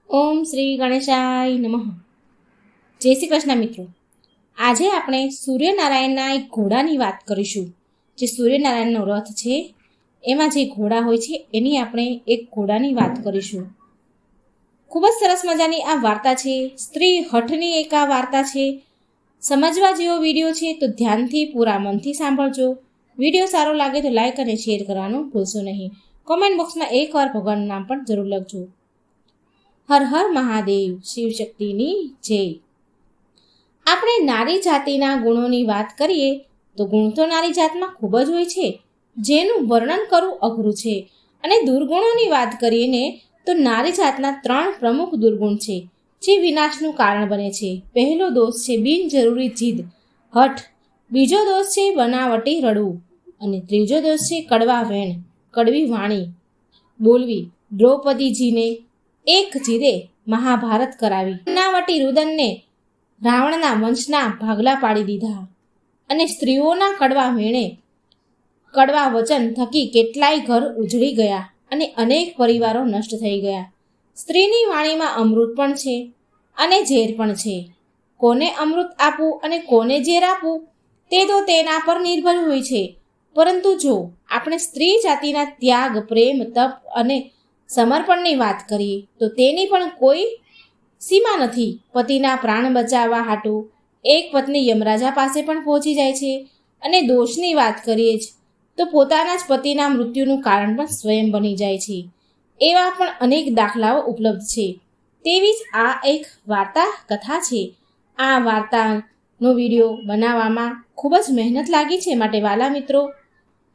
ઓમ શ્રી ગણેશાય નમઃ. જય શ્રી કૃષ્ણ મિત્રો. આજે આપણે સૂર્યનારાયણના એક ઘોડાની વાત કરીશું. જે સૂર્યનારાયણનો રથ છે એમાં જે ઘોડા હોય છે એની આપણે એક ઘોડાની વાત કરીશું. ખૂબ જ સરસ મજાની આ વાર્તા છે. સ્ત્રી હઠની એક આ વાર્તા છે. સમજવા જેવો વિડીયો છે તો ધ્યાનથી પૂરા મનથી સાંભળજો. વિડીયો સારો લાગે તો લાઈક અને શેર કરવાનું ભૂલશો નહીં. કોમેન્ટ બોક્સમાં એકવાર ભગવાનનું નામ પણ જરૂર લખજો. હર હર મહાદેવ. શિવશક્તિની જય. આપણે નારી જાતિના ગુણોની વાત કરીએ તો ગુણ તો નારી જાતમાં ખૂબ જ હોય છે, જેનું વર્ણન કરવું અઘરું છે. અને દુર્ગુણોની વાત કરીએ ને તો નારી જાતના 3 પ્રમુખ દુર્ગુણ છે જે વિનાશનું કારણ બને છે. પહેલો દોષ છે બિનજરૂરી જીદ, હઠ. બીજો દોષ છે બનાવટી રડવું. અને ત્રીજો દોષ છે કડવા વેણ, કડવી વાણી બોલવી. દ્રૌપદીજીને એક જીદે મહાભારત કરાવી. બનાવટી રુદનને રાવણના વંશના ભાગલા પાડી દીધા. અને સ્ત્રીઓના કડવા વેણે, કડવા વચન થકી કેટલાય ઘર ઉજળી ગયા અને અનેક પરિવારો નષ્ટ થઈ ગયા. સ્ત્રીની વાણીમાં અમૃત પણ છે અને ઝેર પણ છે. કોને અમૃત આપવું અને કોને ઝેર આપવું તે તો તેના પર નિર્ભર હોય છે. પરંતુ જો આપણે સ્ત્રી જાતિના ત્યાગ, પ્રેમ, તપ અને સમર્પણની વાત કરીએ તો તેની પણ કોઈ સીમા નથી. પતિના પ્રાણ બચાવવા હાટું એક પત્ની યમરાજા પાસે પણ પહોંચી જાય છે. અને દોષની વાત કરીએ જ તો પોતાના જ પતિના મૃત્યુનું કારણ પણ સ્વયં બની જાય છે. એવા પણ અનેક દાખલાઓ ઉપલબ્ધ છે. તેવી જ આ એક વાર્તા કથા છે. આ વાર્તાનો વિડીયો બનાવવામાં ખૂબ જ મહેનત લાગી છે. માટે વાલા મિત્રો,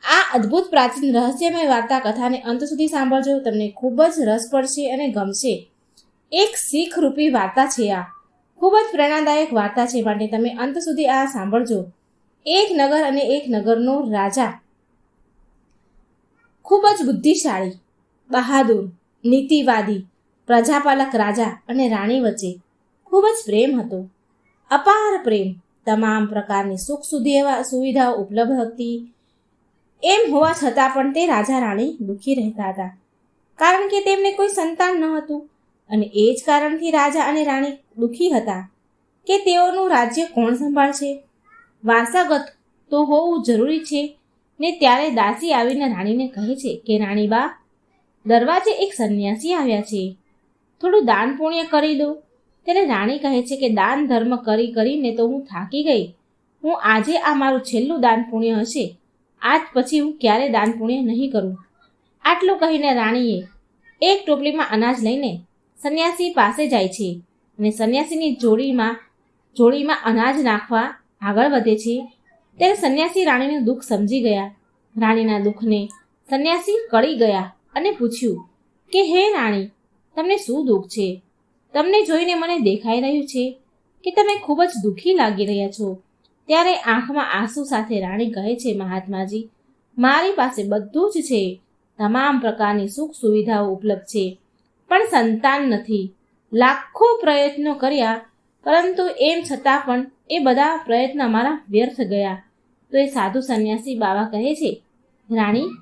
આ અદ્ભુત પ્રાચીન રહસ્યમય વાર્તા કથાને અંત સુધી સાંભળજો. તમને ખૂબ જ રસ પડશે અને ગમશે. એક શીખ રૂપી વાર્તા છે. આ ખૂબ જ પ્રેરણાદાયક વાર્તા છે. માટે તમે અંત સુધી આ સાંભળજો. એક નગર અને એક નગરનો રાજા ખૂબ જ બુદ્ધિશાળી, બહાદુર, નીતિવાદી પ્રજાપાલક રાજા અને રાણી વચ્ચે ખૂબ જ પ્રેમ હતો. અપાર પ્રેમ. તમામ પ્રકારની સુખ સુવિધાઓ ઉપલબ્ધ હતી. એમ હોવા છતાં પણ તે રાજા રાણી દુઃખી રહેતા હતા, કારણ કે તેમને કોઈ સંતાન ન હતું. અને એ જ કારણથી રાજા અને રાણી દુઃખી હતા કે તેઓનું રાજ્ય કોણ સંભાળશે. વારસાગત તો હોવું જરૂરી છે ને. ત્યારે દાસી આવીને રાણીને કહે છે કે રાણીબા, દરવાજે એક સંન્યાસી આવ્યા છે, થોડું દાન પુણ્ય કરી દો. ત્યારે રાણી કહે છે કે દાન ધર્મ કરીને તો હું થાકી ગઈ. હું આજે આ મારું છેલ્લું દાન પુણ્ય હશે. આજ પછી હું ક્યારે દાન પુણ્ય નહીં કરું. આટલું કહીને રાણીએ એક ટોપલીમાં અનાજ લઈને સંન્યાસી પાસે જાય છે અને સંન્યાસીની જોડીમાં અનાજ નાખવા આગળ વધે છે. ત્યારે સંન્યાસી રાણીનું દુઃખ સમજી ગયા. રાણીના દુઃખને સંન્યાસી કળી ગયા અને પૂછ્યું કે હે રાણી, તમને શું દુઃખ છે? તમને જોઈને મને દેખાઈ રહ્યું છે કે તમે ખૂબ જ દુઃખી લાગી રહ્યા છો. ત્યારે આંખમાં આંસુ સાથે રાણી કહે છે, મહાત્માજી, મારી પાસે બધું જ છે. તમામ પ્રકારની સુખ સુવિધાઓ ઉપલબ્ધ છે, પણ સંતાન નથી. લાખો પ્રયત્નો કર્યા, પરંતુ એમ છતાં પણ એ બધા પ્રયત્ન મારા વ્યર્થ ગયા. તો એ સાધુ સંન્યાસી બાવા કહે છે, રાણી,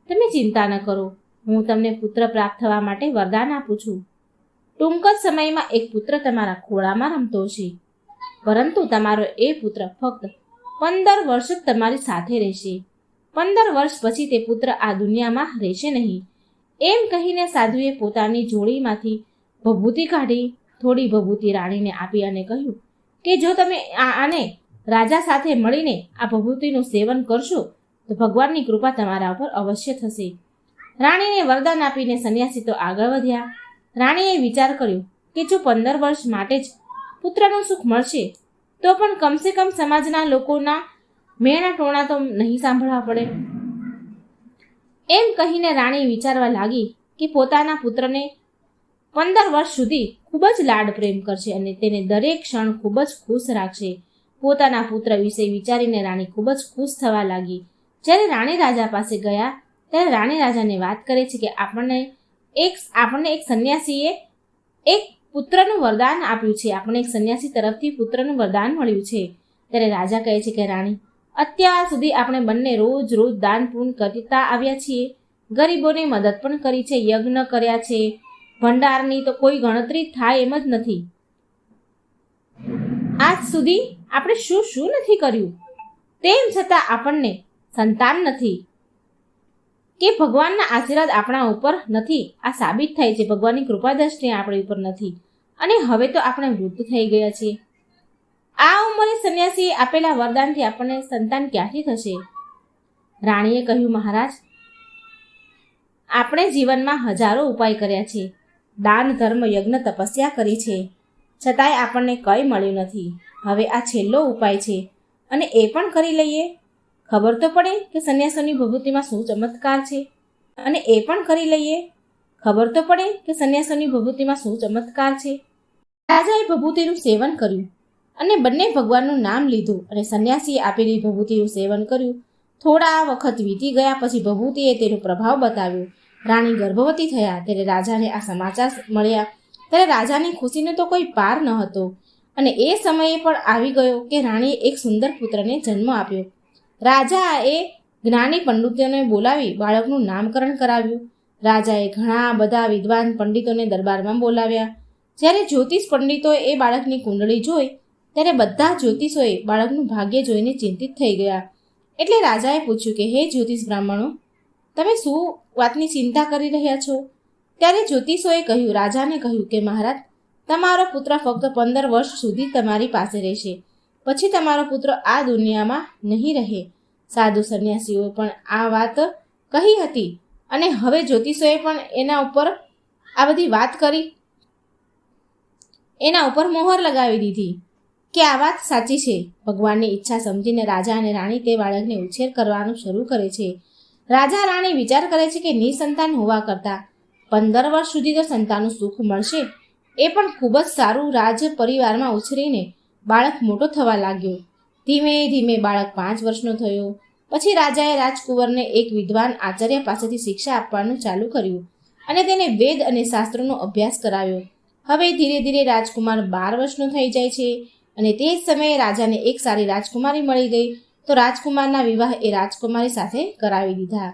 તમે ચિંતા ન કરો. હું તમને પુત્ર પ્રાપ્ત થવા માટે વરદાન આપું છું. ટૂંક જ સમયમાં એક પુત્ર તમારા ખોળામાં રમતો છે. પરંતુ તમારો એ પુત્ર ફક્ત 15 વર્ષ જ તમારી સાથે રહેશે. 15 વર્ષ પછી તે પુત્ર આ દુનિયામાં રહેશે નહીં. એમ કહીને સાધુએ પોતાની જોડીમાંથી ભભૂતિ કાઢી થોડી ભભૂતિ રાણીને આપી અને કહ્યું કે જો તમે આને રાજા સાથે મળીને આ ભભૂતિનું સેવન કરશો તો ભગવાનની કૃપા તમારા ઉપર અવશ્ય થશે. રાણીને વરદાન આપીને સંન્યાસી તો આગળ વધ્યા. રાણીએ વિચાર કર્યો કે જો 15 વર્ષ માટે જ પુત્રનું સુખ મળશે તો પણ કમસે કમ સમાજના લોકોના મેણા ટોણા તો નહીં સાંભળવા પડે. એમ કહીને રાણી વિચારવા લાગી કે પોતાના પુત્રને 15 વર્ષ સુધી ખૂબ જ લાડ પ્રેમ કરશે અને તેને દરેક ક્ષણ ખૂબ જ ખુશ રાખશે. પોતાના પુત્ર વિશે વિચારીને રાણી ખૂબ જ ખુશ થવા લાગી. જ્યારે રાણી રાજા પાસે ગયા ત્યારે રાણી રાજાને વાત કરે છે કે આપણને એક સંન્યાસીએ એક પુત્રનું વરદાન આપ્યું છે. આપણે એક સંન્યાસી તરફથી પુત્રનું વરદાન મળ્યું છે. ત્યારે રાજા કહે છે કે રાણી, અત્યાર સુધી આપણે બંને રોજ દાન પુણ્ય કરતા આવ્યા છીએ. ગરીબોની મદદ પણ કરી છે, યજ્ઞ કર્યા છે, ભંડારની તો કોઈ ગણતરી થાય એમ જ નથી. આજ સુધી આપણે શું શું નથી કર્યું, તેમ છતાં આપણને સંતાન નથી કે ભગવાનના આશીર્વાદ આપણા ઉપર નથી. આ સાબિત થાય છે ભગવાનની કૃપા દ્રષ્ટિ આપણી ઉપર નથી. અને હવે તો આપણે વૃદ્ધ થઈ ગયા છીએ. આ ઉંમરે સંન્યાસીએ આપેલા વરદાનથી આપણને સંતાન ક્યાંથી થશે? રાણીએ કહ્યું, મહારાજ, આપણે જીવનમાં હજારો ઉપાય કર્યા છે, દાન, ધર્મ, યજ્ઞ, તપસ્યા કરી છે, છતાંય આપણને કંઈ મળ્યું નથી. હવે આ છેલ્લો ઉપાય છે અને એ પણ કરી લઈએ. ખબર તો પડે કે સંન્યાસોની ભભૂતિમાં શું ચમત્કાર છે. અને એ પણ કરી લઈએ. ખબર તો પડે કે સંન્યાસોની ભભૂતિમાં શું ચમત્કાર છે. રાજાએ ભભૂતિનું સેવન કર્યું અને બંને ભગવાનનું નામ લીધું અને સંન્યાસીએ આપેલી ભભૂતિનું સેવન કર્યું. થોડા વખત વીતી ગયા પછી ભભૂતિએ તેનો પ્રભાવ બતાવ્યો. રાણી ગર્ભવતી થયા. ત્યારે રાજાને આ સમાચાર મળ્યા ત્યારે રાજાની ખુશીનો તો કોઈ પાર ન હતો. અને એ સમયે પણ આવી ગયો કે રાણીએ એક સુંદર પુત્રને જન્મ આપ્યો. રાજાએ જ્ઞાની પંડિતોને બોલાવી બાળકનું નામકરણ કરાવ્યું. રાજાએ ઘણા બધા વિદ્વાન પંડિતોને દરબારમાં બોલાવ્યા. જ્યારે જ્યોતિષ પંડિતોએ એ બાળકની કુંડળી જોઈ ત્યારે બધા જ્યોતિષોએ બાળકનું ભાગ્ય જોઈને ચિંતિત થઈ ગયા. એટલે રાજાએ પૂછ્યું કે હે જ્યોતિષ બ્રાહ્મણો, તમે શું વાતની ચિંતા કરી રહ્યા છો? ત્યારે જ્યોતિષોએ કહ્યું, રાજાને કહ્યું કે મહારાજ, તમારો પુત્ર ફક્ત 15 વર્ષ સુધી તમારી પાસે રહેશે. પછી તમારો પુત્ર આ દુનિયામાં નહીં રહે. સાધુ સંન્યાસીઓએ પણ આ વાત કહી હતી અને હવે જ્યોતિષોએ પણ એના ઉપર આ બધી વાત કરી, એના ઉપર મોહર લગાવી દીધી કે આ વાત સાચી છે. ભગવાનની ઈચ્છા સમજીને રાજા અને રાણી તે બાળકને ઉછેર કરવાનું શરૂ કરે છે. રાજા રાણી વિચાર કરે છે કે નિસંતાન હોવા કરતાં 15 વર્ષ સુધી તો સંતાનનું સુખ મળશે. એ પણ ખૂબ જ સારું. રાજ પરિવારમાં ઉછરીને બાળક મોટો થવા લાગ્યો. ધીમે ધીમે બાળક 5 વર્ષનો થયો. પછી રાજાએ રાજકુંવરને એક વિદ્વાન આચાર્ય પાસેથી શિક્ષા આપવાનું ચાલુ કર્યું અને તેને વેદ અને શાસ્ત્રોનો અભ્યાસ કરાવ્યો. હવે ધીરે ધીરે રાજકુમાર 12 વર્ષનો થઈ જાય છે અને તે જ સમયે રાજાને એક સારી રાજકુમારી મળી ગઈ. તો રાજકુમારના વિવાહ એ રાજકુમારી સાથે કરાવી દીધા.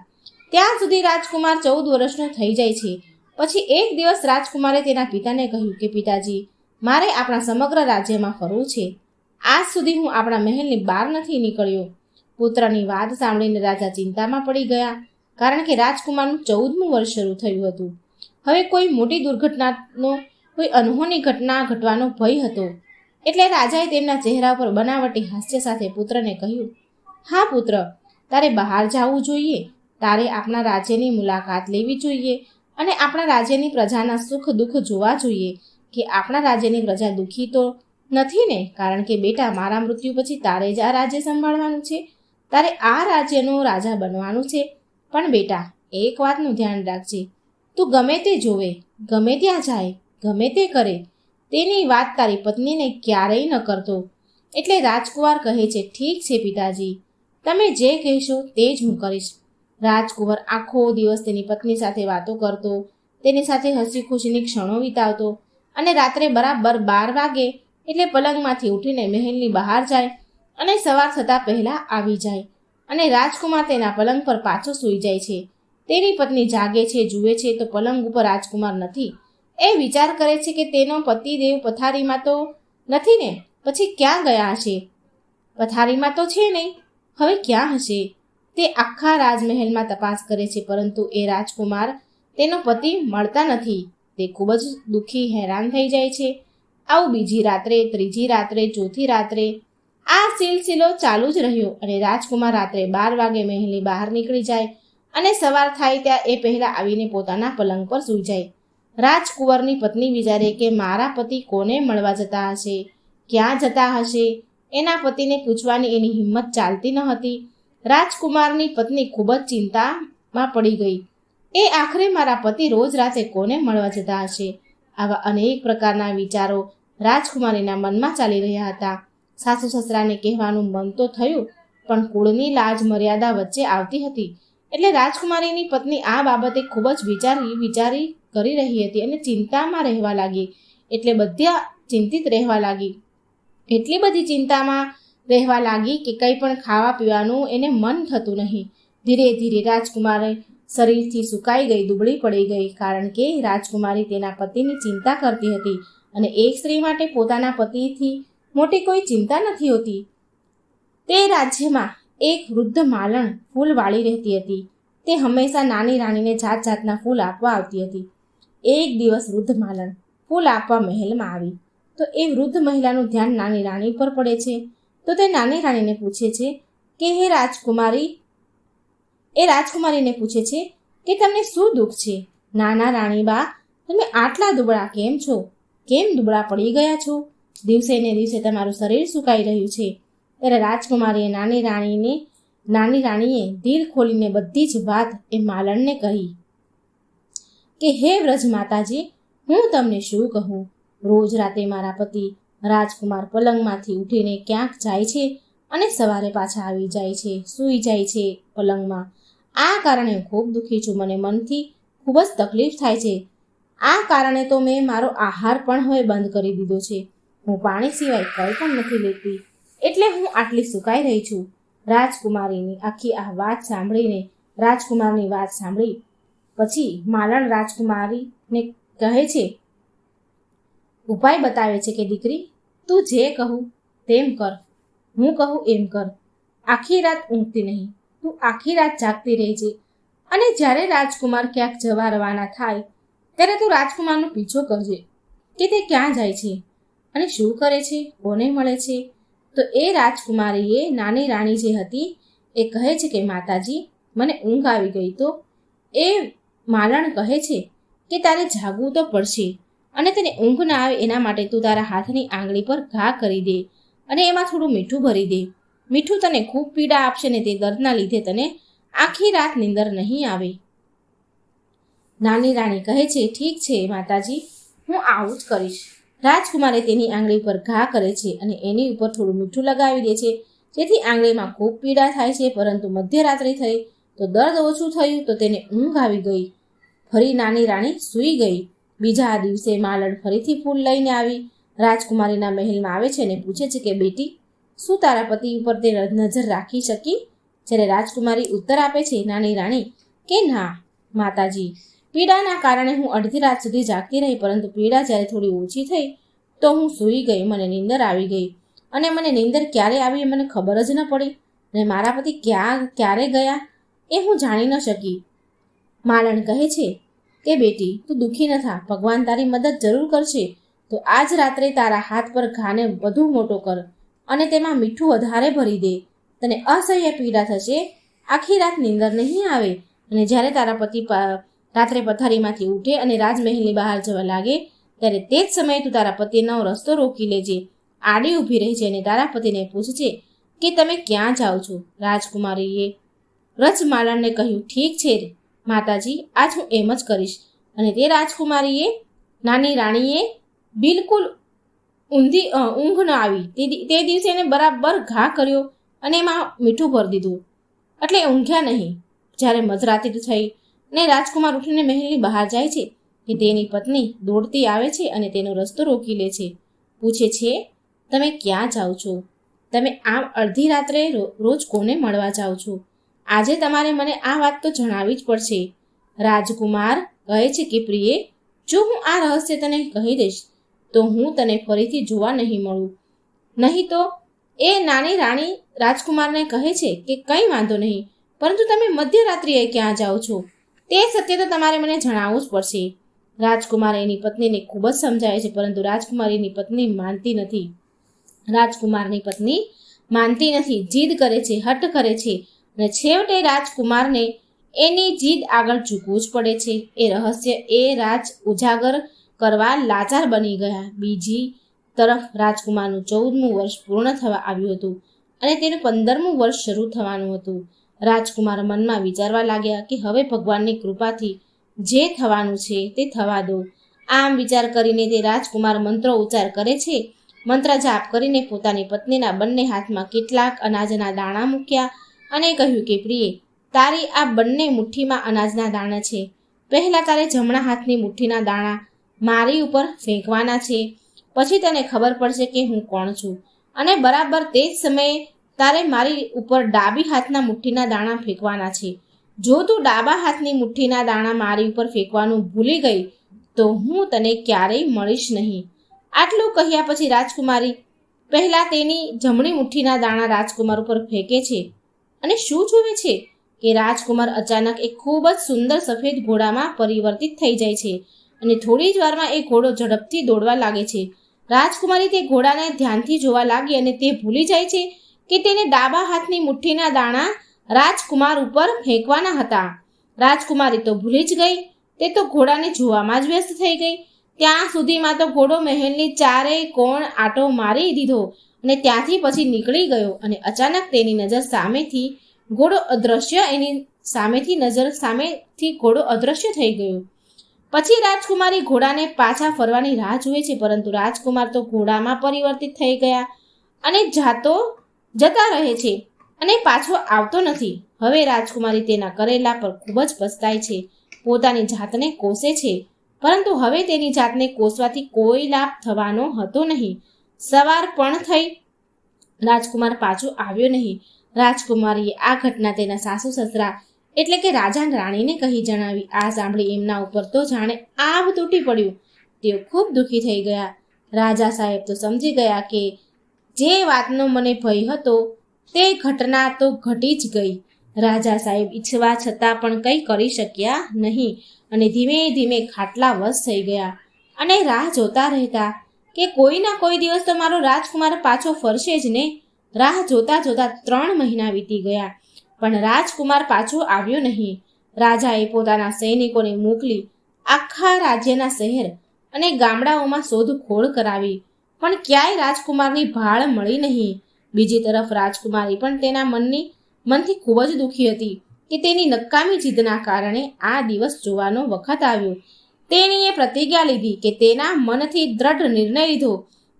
ત્યાં સુધી રાજકુમાર 14 વર્ષનો થઈ જાય છે. પછી એક દિવસ રાજકુમારે તેના પિતાને કહ્યું કે પિતાજી, મારે આપણા સમગ્ર રાજ્યમાં ફરવું છે. આજ સુધી હું આપણા મહેલની બહાર નથી નીકળ્યો. પુત્રની વાત સાંભળીને રાજા ચિંતામાં પડી ગયા, કારણ કે રાજકુમારનું 14મું વર્ષ શરૂ થયું હતું. હવે કોઈ મોટી દુર્ઘટનાનો, કોઈ અનહોની ઘટના ઘટવાનો ભય હતો. એટલે રાજાએ તેમના ચહેરા પર બનાવટી હાસ્ય સાથે પુત્રને કહ્યું, હા પુત્ર, તારે બહાર જવું જોઈએ. તારે આપણા રાજ્યની મુલાકાત લેવી જોઈએ અને આપણા રાજ્યની પ્રજાના સુખ દુઃખ જોવા જોઈએ કે આપણા રાજ્યની પ્રજા દુઃખી તો નથી ને? કારણ કે બેટા, મારા મૃત્યુ પછી તારે જ આ રાજ્ય સંભાળવાનું છે. તારે આ રાજ્યનો રાજા બનવાનું છે. પણ બેટા, એક વાતનું ધ્યાન રાખજે, તું ગમે તે જોવે, ગમે ત્યાં જાય, ગમે તે કરે, તેની વાત તારી પત્નીને ક્યારેય ન કરતો. એટલે રાજકુમાર કહે છે, ઠીક છે પિતાજી, તમે જે કહેશો તે જ હું કરીશ. રાજકુંવર આખો દિવસ તેની પત્ની સાથે વાતો કરતો, તેની સાથે હસી ખુશીની ક્ષણો વિતાવતો અને રાત્રે બરાબર 12 વાગે એટલે પલંગમાંથી ઉઠીને મહેલની બહાર જાય અને સવાર થતાં પહેલાં આવી જાય અને રાજકુમાર તેના પલંગ પર પાછો સૂઈ જાય છે. તેની પત્ની જાગે છે, જુએ છે તો પલંગ ઉપર રાજકુમાર નથી. એ વિચાર કરે છે કે તેનો પતિદેવ પથારીમાં તો નથી ને, પછી ક્યાં ગયા હશે? પથારીમાં તો છે નહીં, હવે ક્યાં હશે? તે આખા રાજમહેલમાં તપાસ કરે છે, પરંતુ એ રાજકુમાર, તેનો પતિ મળતા નથી. તે ખૂબ જ દુઃખી, હેરાન થઈ જાય છે. આવું બીજી રાત્રે, ત્રીજી રાત્રે, ચોથી રાત્રે આ સિલસિલો ચાલુ જ રહ્યો અને રાજકુમાર રાત્રે 12 વાગે મહેલની બહાર નીકળી જાય અને સવાર થાય ત્યાં એ પહેલાં આવીને પોતાના પલંગ પર સૂઈ જાય. રાજકુંવરની પત્ની વિચારે કે મારા પતિ કોને મળવા જતા હશે, ક્યાં જતા હશે? એના પતિને પૂછવાની એની હિંમત ચાલતી ન હતી. રાજકુમારની પત્ની ખૂબ જ ચિંતામાં પડી ગઈ. એ આખરે મારા પતિ રોજ રાતે કોને મળવા જતા હશે? આવા અનેક પ્રકારના વિચારો રાજકુમારીના મનમાં ચાલી રહ્યા હતા. સાસુ સસરાને કહેવાનું મન તો થયું, પણ કુળની લાજ મર્યાદા વચ્ચે આવતી હતી. એટલે રાજકુમારીની પત્ની આ બાબતે ખૂબ જ વિચારી કરી રહી હતી અને ચિંતામાં રહેવા લાગી. એટલે બધા ચિંતિત રહેવા લાગી. એટલી બધી ચિંતામાં રહેવા લાગી કે કંઈ પણ ખાવા પીવાનું એને મન થતું નહીં. ધીરે ધીરે રાજકુમારે શરીરથી સુકાઈ ગઈ, દુબળી પડી ગઈ, કારણ કે રાજકુમારી તેના પતિની ચિંતા કરતી હતી અને એક સ્ત્રી માટે પોતાના પતિથી મોટી કોઈ ચિંતા નથી હોતી. તે રાજ્યમાં એક વૃદ્ધ માલણ ફૂલ વાળી રહેતી હતી. તે હંમેશા નાની રાણીને જાત જાતના ફૂલ આપવા આવતી હતી. એક દિવસ વૃદ્ધ માલણ ફૂલ આપવા મહેલમાં આવી તો એ વૃદ્ધ મહિલાનું ધ્યાન નાની રાણી પર પડે છે. તો તે નાની રાણીને પૂછે છે કે રાજકુમારીને પૂછે છે કે તમને શું દુઃખ છે? નાના રાણીબા, તમે આટલા દુબળા કેમ છો? કેમ દુબળા પડી ગયા છો? દિવસે ને દિવસે તમારું શરીર સુકાઈ રહ્યું છે. ત્યારે રાજકુમારીએ નાની રાણીએ દિલ ખોલીને બધી જ વાત એ માલણને કહી કે હે વ્રજ માતાજી, હું તમને શું કહું? રોજ રાતે મારા પતિ રાજકુમાર પલંગમાંથી ઉઠીને ક્યાંક જાય છે અને સવારે પાછા આવી જાય છે, સૂઈ જાય છે પલંગમાં. આ કારણે હું ખૂબ દુઃખી છું. મને મનથી ખૂબ જ તકલીફ થાય છે. આ કારણે તો મેં મારો આહાર પણ હવે બંધ કરી દીધો છે. હું પાણી સિવાય કંઈ પણ નથી લેતી, એટલે હું આટલી સુકાઈ રહી છું. રાજકુમારની વાત સાંભળી પછી માલણ રાજકુમારીને કહે છે, ઉપાય બતાવે છે કે દીકરી, તું જે કહું તેમ કર, હું કહું એમ કર. આખી રાત ઊંઘતી નહીં, તું આખી રાત જાગતી રહેજે અને જ્યારે રાજકુમાર ક્યાંક જવા રવાના થાય ત્યારે તું રાજકુમારનો પીછો કરજે કે તે ક્યાં જાય છે અને શું કરે છે, કોને મળે છે. તો એ રાજકુમારીએ નાની રાણી જે હતી એ કહે છે કે માતાજી, મને ઊંઘ આવી ગઈ. તો એ માલણ કહે છે કે તારે જાગવું તો પડશે અને તને ઊંઘ ના આવે એના માટે તું તારા હાથની આંગળી પર ઘા કરી દે અને એમાં થોડું મીઠું ભરી દે. મીઠું તને ખૂબ પીડા આપશે ને તે દર્દના લીધે તને આખી રાત નીંદર નહીં આવે. નાની રાણી કહે છે, ઠીક છે માતાજી, હું આવું જ કરીશ. રાજકુમારે તેની આંગળી પર ઘા કરે છે અને એની ઉપર થોડું મીઠું લગાવી દે છે, જેથી આંગળીમાં ખૂબ પીડા થાય છે. પરંતુ મધ્યરાત્રિ થઈ તો દર્દ ઓછું થયું તો તેને ઊંઘ આવી ગઈ. ફરી નાની રાણી સૂઈ ગઈ. બીજા દિવસે માલણ ફરીથી ફૂલ લઈને આવી રાજકુમારીના મહેલમાં આવે છે અને પૂછે છે કે બેટી, શું તારા પતિ ઉપર તે નજર રાખી શકી? જ્યારે રાજકુમારી ઉત્તર આપે છે નાની રાણી કે ના માતાજી, પીડાના કારણે હું અડધી રાત સુધી જાગતી રહી, પરંતુ પીડા જ્યારે થોડી ઓછી થઈ તો હું સૂઈ ગઈ. મને નીંદર આવી ગઈ અને મને નીંદર ક્યારે આવી એ મને ખબર જ ન પડી અને મારા પતિ ક્યારે ગયા એ હું જાણી ન શકી. માલણ કહે છે કે બેટી, તું દુઃખી ન થા, ભગવાન તારી મદદ જરૂર કરશે. તો આજ રાત્રે તારા હાથ પર ઘાને વધુ મોટો કર અને તેમાં મીઠું વધારે ભરી દે. તને અસહ્ય પીડા થશે, આખી રાત નીંદર નહીં આવે અને જ્યારે તારા પતિ રાત્રે પથારીમાંથી ઉઠે અને રાજમહેલની બહાર જવા લાગે ત્યારે તે જ સમયે તું તારા પતિનો રસ્તો રોકી લેજે, આડી ઊભી રહેજે અને તારા પતિને પૂછજે કે તમે ક્યાં જાઓ છો. રાજકુમારીએ વ્રજમાલણને કહ્યું, ઠીક છે માતાજી, આજ હું એમ જ કરીશ. અને તે રાજકુમારીએ નાની રાણીએ બિલકુલ ઊંઘ ન આવી તે દિવસે એને બરાબર ઘા કર્યો અને એમાં મીઠું ભરી દીધું, એટલે ઊંઘ્યા નહીં. જ્યારે મધરાત્રિ થઈ ને રાજકુમાર ઉઠીને મહેલની બહાર જાય છે કે તેની પત્ની દોડતી આવે છે અને તેનો રસ્તો રોકી લે છે. પૂછે છે, તમે ક્યાં જાઓ છો? તમે આમ અડધી રાત્રે રોજ કોને મળવા જાઓ છો? આજે તમારે મને આ વાત તો જણાવવી જ પડશે. રાજકુમાર કહે છે કે પ્રિય, જો હું આ રહસ્ય તને કહી દઈશ તો હું તને ફરીથી જોવા નહીં મળું. નહીં તો એ નાની રાણી રાજકુમારને કહે છે કે કંઈ વાંધો નહીં, પરંતુ તમે મધ્યરાત્રિએ ક્યાં જાઓ છો તે સત્ય તો તમારે મને જણાવવું જ પડશે. રાજકુમાર એની પત્નીને ખૂબ જ સમજાવે છે, પરંતુ રાજકુમારીની પત્ની માનતી નથી, જીદ કરે છે, હઠ કરે છે અને છેવટે રાજકુમારને એની જીદ આગળ ઝૂકવું જ પડે છે. એ રહસ્ય રાજ ઉજાગર કરવા લાચાર બની ગયા. બીજી તરફ રાજકુમારનું 14મું વર્ષ પૂર્ણ થવા આવ્યું હતું અને તેનું 15મું વર્ષ શરૂ થવાનું હતું. રાજકુમાર મનમાં વિચારવા લાગ્યા કે હવે ભગવાનની કૃપાથી જે થવાનું છે તે થવા દો. આમ વિચાર કરીને તે રાજકુમાર મંત્રો ઉચ્ચાર કરે છે. મંત્ર જાપ કરીને પોતાની પત્નીના બંને હાથમાં કેટલાક અનાજના દાણા મૂક્યા અને કહ્યું કે પ્રિય, તારી આ બંને મુઠ્ઠીમાં અનાજના દાણા છે. પહેલાં તારે જમણા હાથની મુઠ્ઠીના દાણા મારી ઉપર ફેંકવાના છે, પછી તને ખબર પડશે કે હું કોણ છું અને બરાબર તે જ સમયે તારે મારી ઉપર ડાબી હાથના મુઠ્ઠીના દાણા ફેંકવાના છે. જો તું ડાબા હાથની મુઠ્ઠીના દાણા મારી ઉપર ફેંકવાનું ભૂલી ગઈ તો હું તને ક્યારેય મળીશ નહીં. આટલું કહ્યા પછી રાજકુમારી પહેલા તેની જમણી મુઠ્ઠીના દાણા રાજકુમાર ઉપર ફેંકે છે અને શું જુએ છે કે રાજકુમાર અચાનક એક ખૂબ જ સુંદર સફેદ ઘોડામાં પરિવર્તિત થઈ જાય છે અને થોડી જ વારમાં એ ઘોડો ઝડપથી દોડવા લાગે છે. રાજકુમારી તે ઘોડાને ધ્યાનથી જોવા લાગી અને તે ભૂલી જાય છે કે તેને ડાબા હાથની મુઠ્ઠીના દાણા રાજકુમાર ઉપર ફેંકવાના હતા. રાજકુમારી તો ભૂલી જ ગઈ, તે તો ઘોડાને જોવામાં જ વ્યસ્ત થઈ ગઈ. ત્યાં સુધીમાં તો ઘોડો મહેલની ચારેય કોણ આંટો મારી દીધો અને ત્યાંથી પછી નીકળી ગયો અને અચાનક તેની નજર સામેથી ઘોડો અદૃશ્ય થઈ ગયો. પછી રાજકુમારી ઘોડાને પાછા ફરવાની રાહ જુએ છે, પરંતુ રાજકુમાર તો ઘોડામાં પરિવર્તિત થઈ ગયા અને જતા રહે છે અને પાછો આવતો નથી. હવે રાજકુમારી તેના કરેલા પર ખૂબ જ પસ્તાય છે, પોતાની જાતને કોસે છે, પરંતુ હવે તેની જાતને કોસવાથી કોઈ લાભ થવાનો હતો નહીં. સવાર પણ થઈ, રાજકુમાર પાછો આવ્યો નહીં. રાજકુમારીએ આ ઘટના તેના સાસુ સસરા એટલે કે રાજા રાણીને કહી જણાવી. આ સાંભળી એમના ઉપર તો જાણે આભ તૂટી પડ્યું. તેઓ ખૂબ દુઃખી થઈ ગયા. રાજા સાહેબ તો સમજી ગયા કે જે વાતનો મને ભય હતો તે ઘટના તો ઘટી જ ગઈ. રાજા સાહેબ ઈચ્છવા છતાં પણ કંઈ કરી શક્યા નહીં અને ધીમે ધીમે ખાટલા વશ થઈ ગયા અને રાહ જોતા રહેતા કે કોઈ ના કોઈ દિવસ તો મારો રાજકુમાર પાછો ફરશે જ ને. રાહ જોતા જોતા 3 મહિના વીતી ગયા, પણ રાજકુમાર પાછો આવ્યો નહીં. રાજાએ પોતાના સૈનિકોને મોકલી આખા રાજ્યના શહેર અને ગામડાઓમાં શોધખોળ કરાવી, પણ ક્યાંય રાજકુમારની ભાળ મળી નહીં. બીજી તરફ રાજકુમારી પણ તેના મનથી ખૂબ જ દુઃખી હતી કે તેની નકામી જીદના કારણે આ દિવસ જોવાનો વખત આવ્યો. તેણીએ પ્રતિજ્ઞા લીધી કે તેના મનથી દ્રઢ નિર્ણય લીધો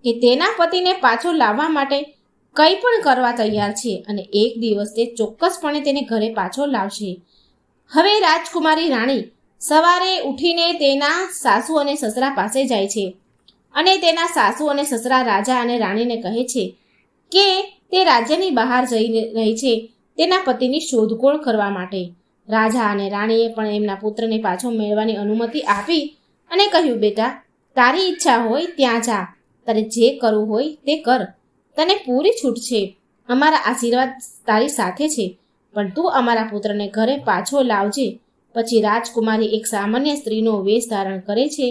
કે તેના પતિને પાછો લાવવા માટે કંઈ પણ કરવા તૈયાર છે અને એક દિવસ તે ચોક્કસપણે તેને ઘરે પાછો લાવશે. હવે રાજકુમારી રાણી સવારે ઉઠીને તેના સાસુ અને સસરા પાસે જાય છે અને તેના સાસુ અને સસરા રાજા અને રાણીને કહે છે કે તે રાજ્યની બહાર જઈ રહી છે તેના પતિની શોધખોળ કરવા માટે. રાજા અને રાણીએ પણ એમના પુત્રને પાછો મેળવવાની અનુમતિ આપી અને કહ્યું, બેટા, તારી ઈચ્છા હોય ત્યાં જા, તારે જે કરવું હોય તે કર, તને પૂરી છૂટ છે. અમારા આશીર્વાદ તારી સાથે છે, પણ તું અમારા પુત્રને ઘરે પાછો લાવજે. પછી રાજકુમારી એક સામાન્ય સ્ત્રીનો વેશ ધારણ કરે છે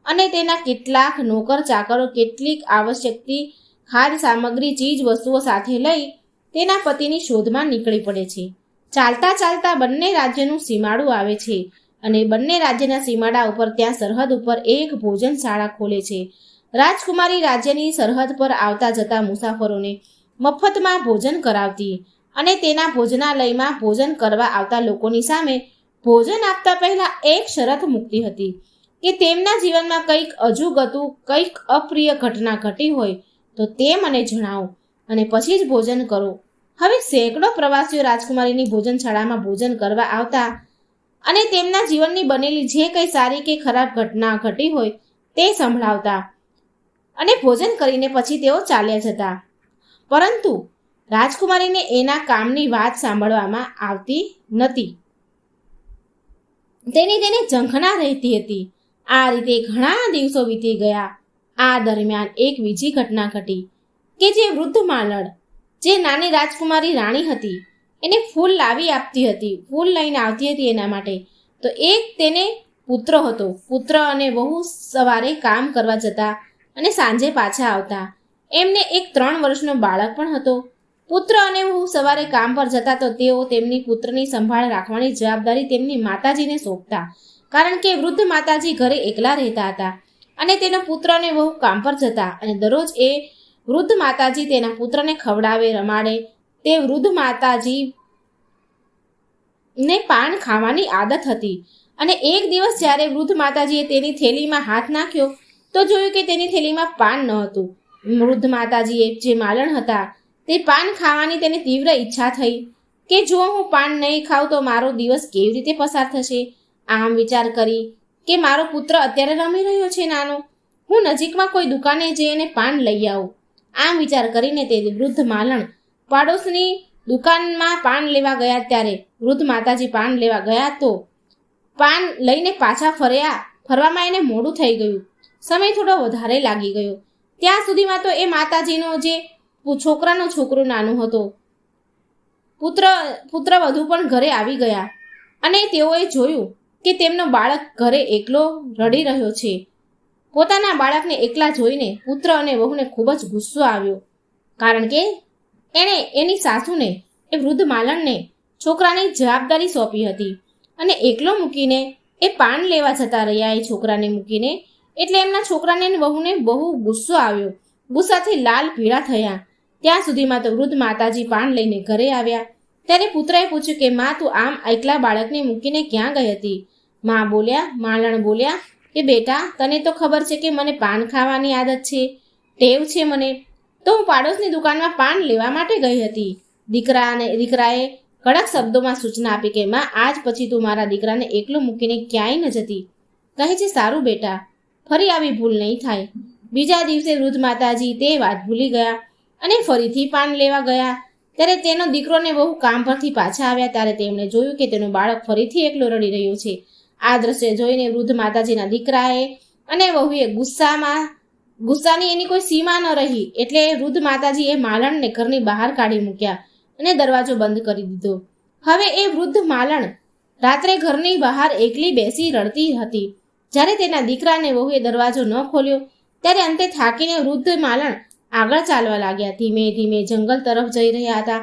અને તેના કેટલાક નોકર ચાકરો કેટલીક આવશ્યકતી ખાદ્ય સામગ્રી ચીજ વસ્તુઓ સાથે લઈ તેના પતિની શોધમાં નીકળી પડે છે. ચાલતા ચાલતા બંને રાજ્યનું સીમાડું આવે છે અને બંને રાજ્યના સીમાડા ઉપર ત્યાં સરહદ ઉપર એક ભોજનશાળા ખોલે છે. રાજકુમારી રાજ્યની સરહદ પર આવતા જતા મુસાફરોને મફતમાં ભોજન કરાવતી અને તેના ભોજનાલયમાં ભોજન કરવા આવતા લોકોની સામે ભોજન આપતા પહેલા એક શરત મૂકતી હતી કે તેમના જીવનમાં કંઈક અજુગતું, કંઈક અપ્રિય ઘટના ઘટી હોય તો તે મને જણાવો અને પછી જ ભોજન કરો. હવે સેંકડો પ્રવાસીઓ રાજકુમારીની ભોજનશાળામાં ભોજન કરવા આવતા અને તેમના જીવનની બનેલી જે કંઈ સારી કે ખરાબ ઘટના ઘટી હોય તે સંભળાવતા અને ભોજન કરીને પછી તેઓ ચાલ્યા જતા. પરંતુ રાજકુમારીને એના કામની વાત સાંભળવામાં આવતી નથી. તેને ઝંખના રહેતી હતી. આ રીતે ઘણા દિવસો વીતી ગયા. આ દરમિયાન એક બીજી ઘટના ઘટી કે જે વૃદ્ધ માલણ, જે નાની રાજકુમારી રાણી હતી, એને ફૂલ લાવી આપતી હતી, ફૂલ લઈને આવતી હતી એના માટે. તો એક તેને પુત્ર હતો. પુત્ર અને વહુ સવારે કામ કરવા જતા અને સાંજે પાછા આવતા. એમને એક 3 વર્ષનો બાળક પણ હતો. પુત્ર અને વહુ સવારે કામ પર જતા તો તેઓ તેમની પુત્રની સંભાળ રાખવાની જવાબદારી તેમની માતાજીને સોંપતા, કારણ કે વૃદ્ધ માતાજી ઘરે એકલા રહેતા હતા અને તેનો પુત્ર અને વહુ કામ પર જતા અને દરરોજ એ વૃદ્ધ માતાજી તેના પુત્રને ખવડાવે, રમાડે. તે વૃદ્ધ માતાજીને પાન ખાવાની આદત હતી અને એક દિવસ જ્યારે વૃદ્ધ માતાજીએ તેની થેલીમાં હાથ નાખ્યો તો જોયું કે તેની થેલીમાં પાન ન હતું. વૃદ્ધ માતાજીએ, જે માલણ હતા, તે પાન ખાવાની તેને તીવ્ર ઈચ્છા થઈ કે જો હું પાન નહીં ખાઉં તો મારો દિવસ કેવી રીતે પસાર થશે. આમ વિચાર કરી કે મારો પુત્ર અત્યારે રમી રહ્યો છે નાનો, હું નજીકમાં કોઈ દુકાને જઈને પાન લઈ આવું. આમ વિચાર કરીને તે વૃદ્ધ માલણ પાડોશની દુકાનમાં પાન લેવા ગયા ત્યારે વૃદ્ધ માતાજી પાન લેવા ગયા તો પાન લઈને પાછા ફરવામાં એને મોડું થઈ ગયું. સમય થોડો વધારે લાગી ગયો. ત્યાં સુધીમાં તો એ માતાજીનો જે છોકરો નાનો હતો, પુત્ર વધુ પણ ઘરે આવી ગયા અને તેઓએ જોયું કે તેમનો બાળક ઘરે એકલો રડી રહ્યો છે. પોતાના બાળકને એકલા જોઈને પુત્ર અને વહુને ખૂબ જ ગુસ્સો આવ્યો, કારણ કે એણે એની સાસુને, એ વૃદ્ધ માલણને છોકરાની જવાબદારી સોંપી હતી અને એકલો મૂકીને એ પાન લેવા જતા રહ્યા એ છોકરાને મૂકીને. એટલે એમના છોકરાને અને વહુને બહુ ગુસ્સો આવ્યો. ગુસ્સાથી લાલ પીળા થયા. ત્યાં સુધીમાં તો વૃદ્ધ માતાજી પાન લઈને ઘરે આવ્યા. ત્યારે પુત્રએ પૂછ્યું કે માં, તું આમ એકલા બાળકને મૂકીને ક્યાં ગઈ હતી? માલણ બોલ્યા કે બેટા, તને તો ખબર છે કે મને પાન ખાવાની આદત છે, ટેવ છે મને, તો હું પાડોશની દુકાનમાં પાન લેવા માટે ગઈ હતી. દીકરાએ કડક શબ્દોમાં સૂચના આપી કે માં, આજ પછી તું મારા દીકરાને એકલો મૂકીને ક્યાંય ન જતી. કહે છે, સારું બેટા, ફરી આવી ભૂલ નહીં થાય. બીજા દિવસે વૃદ્ધ માતાજી તે વાત ભૂલી ગયા અને ફરીથી પાન લેવા ગયા. ત્યારે તેનો દીકરોને બહુ કામ પરથી પાછા આવ્યા ત્યારે તેમણે જોયું કે તેનું બાળક ફરીથી એકલો રડી રહ્યું છે. આ દ્રશ્ય જોઈને વૃદ્ધ માતાજીના દીકરાએ અને વહુએ ગુસ્સાની એની કોઈ સીમા ન રહી. એટલે વૃદ્ધ માતાજીએ માલણને ઘરની બહાર કાઢી મૂક્યા અને દરવાજો બંધ કરી દીધો. હવે એ વૃદ્ધ માલણ રાત્રે ઘરની બહાર એકલી બેસી રડતી હતી. જ્યારે તેના દીકરા અને વહુએ દરવાજો ન ખોલ્યો ત્યારે અંતે થાકીને વૃદ્ધ માલણ આગળ ચાલવા લાગ્યા. ધીમે ધીમે જંગલ તરફ જઈ રહ્યા હતા.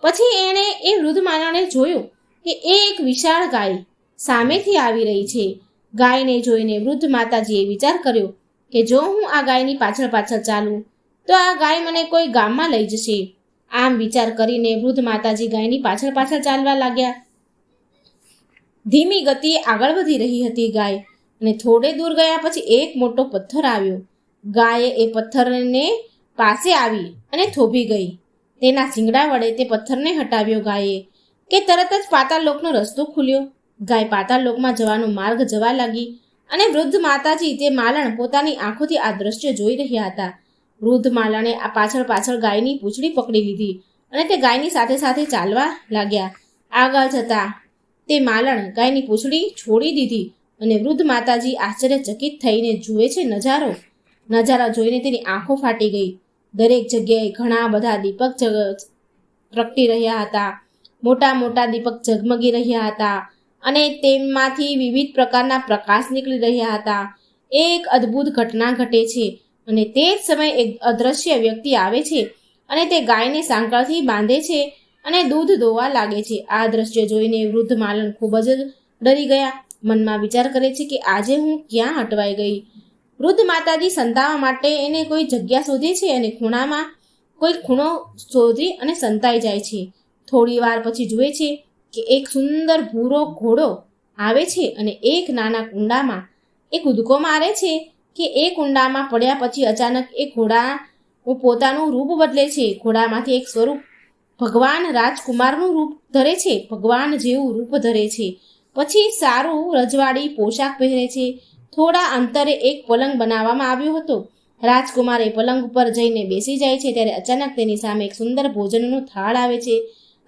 પછી એણે એ વૃદ્ધ માલણે જોયું કે એક વિશાળ ગાય સામેથી આવી રહી છે. ગાયને જોઈને વૃદ્ધ માતાજીએ વિચાર કર્યો કે જો હું આ ગાયની પાછળ ચાલું તો આ ગાય મને કોઈ ગામમાં લઈ જશે. આમ વિચાર કરીને વૃદ્ધ માતાજી ગાયની પાછળ ચાલવા લાગ્યા. ધીમી ગતિએ આગળ વધી રહી હતી ગાય, અને થોડે દૂર ગયા પછી એક મોટો પથ્થર આવ્યો. ગાયે એ પથ્થરને પાસે આવી અને થોભી ગઈ. તેના શિંગડા વડે તે પથ્થરને હટાવ્યો ગાયે કે તરત જ પાતાળ લોકનો રસ્તો ખુલ્યો. ગાય પાતાળ લોકમાં જવાનો માર્ગ જવા લાગી અને વૃદ્ધ માતાજી તે માલણ પોતાની આંખોથી આ દ્રશ્ય જોઈ રહ્યા હતા. વૃદ્ધ માલણે આ પાછળ ગાયની પૂંછડી પકડી લીધી અને તે ગાયની સાથે ચાલવા લાગ્યા. આગળ જતા તે માલણ ગાયની પૂંછડી છોડી દીધી અને વૃદ્ધ માતાજી આશ્ચર્યચકિત થઈને જુએ છે નજારા જોઈને તેની આંખો ફાટી ગઈ. દરેક જગ્યાએ ઘણા બધા દીપક પ્રગટી રહ્યા હતા. મોટા દીપક ઝગમગી રહ્યા હતા અને તેમાંથી વિવિધ પ્રકારના પ્રકાશ નીકળી રહ્યા હતા. એક અદ્ભુત ઘટના ઘટે છે અને તે જ સમયે એક અદ્રશ્ય વ્યક્તિ આવે છે અને તે ગાયને સાંકળથી બાંધે છે અને દૂધ દોવા લાગે છે. આ દ્રશ્ય જોઈને વૃદ્ધ માલણ ખૂબ જ ડરી ગયા. મનમાં વિચાર કરે છે કે આજે હું ક્યાં અટવાઈ ગઈ. વૃદ્ધ માતાજી સંતાવા માટે એને કોઈ જગ્યા શોધે છે અને કોઈ ખૂણો શોધી અને સંતાઈ જાય છે. થોડી વાર પછી જુએ છે કે એક સુંદર ભૂરો ઘોડો આવે છે અને એક નાના કુંડામાં એ કૂદકો મારે છે કે એ કુંડામાં પડ્યા પછી અચાનક એ ઘોડા પોતાનું રૂપ બદલે છે. ઘોડામાંથી એક સ્વરૂપ ભગવાન રાજકુમારનું રૂપ ધરે છે, ભગવાન જેવું રૂપ ધરે છે. પછી સારું રજવાડી પોશાક પહેરે છે. થોડા અંતરે એક પલંગ બનાવવામાં આવ્યો હતો. રાજકુમાર એ પલંગ ઉપર જઈને બેસી જાય છે ત્યારે અચાનક તેની સામે એક સુંદર ભોજનનો થાળ આવે છે.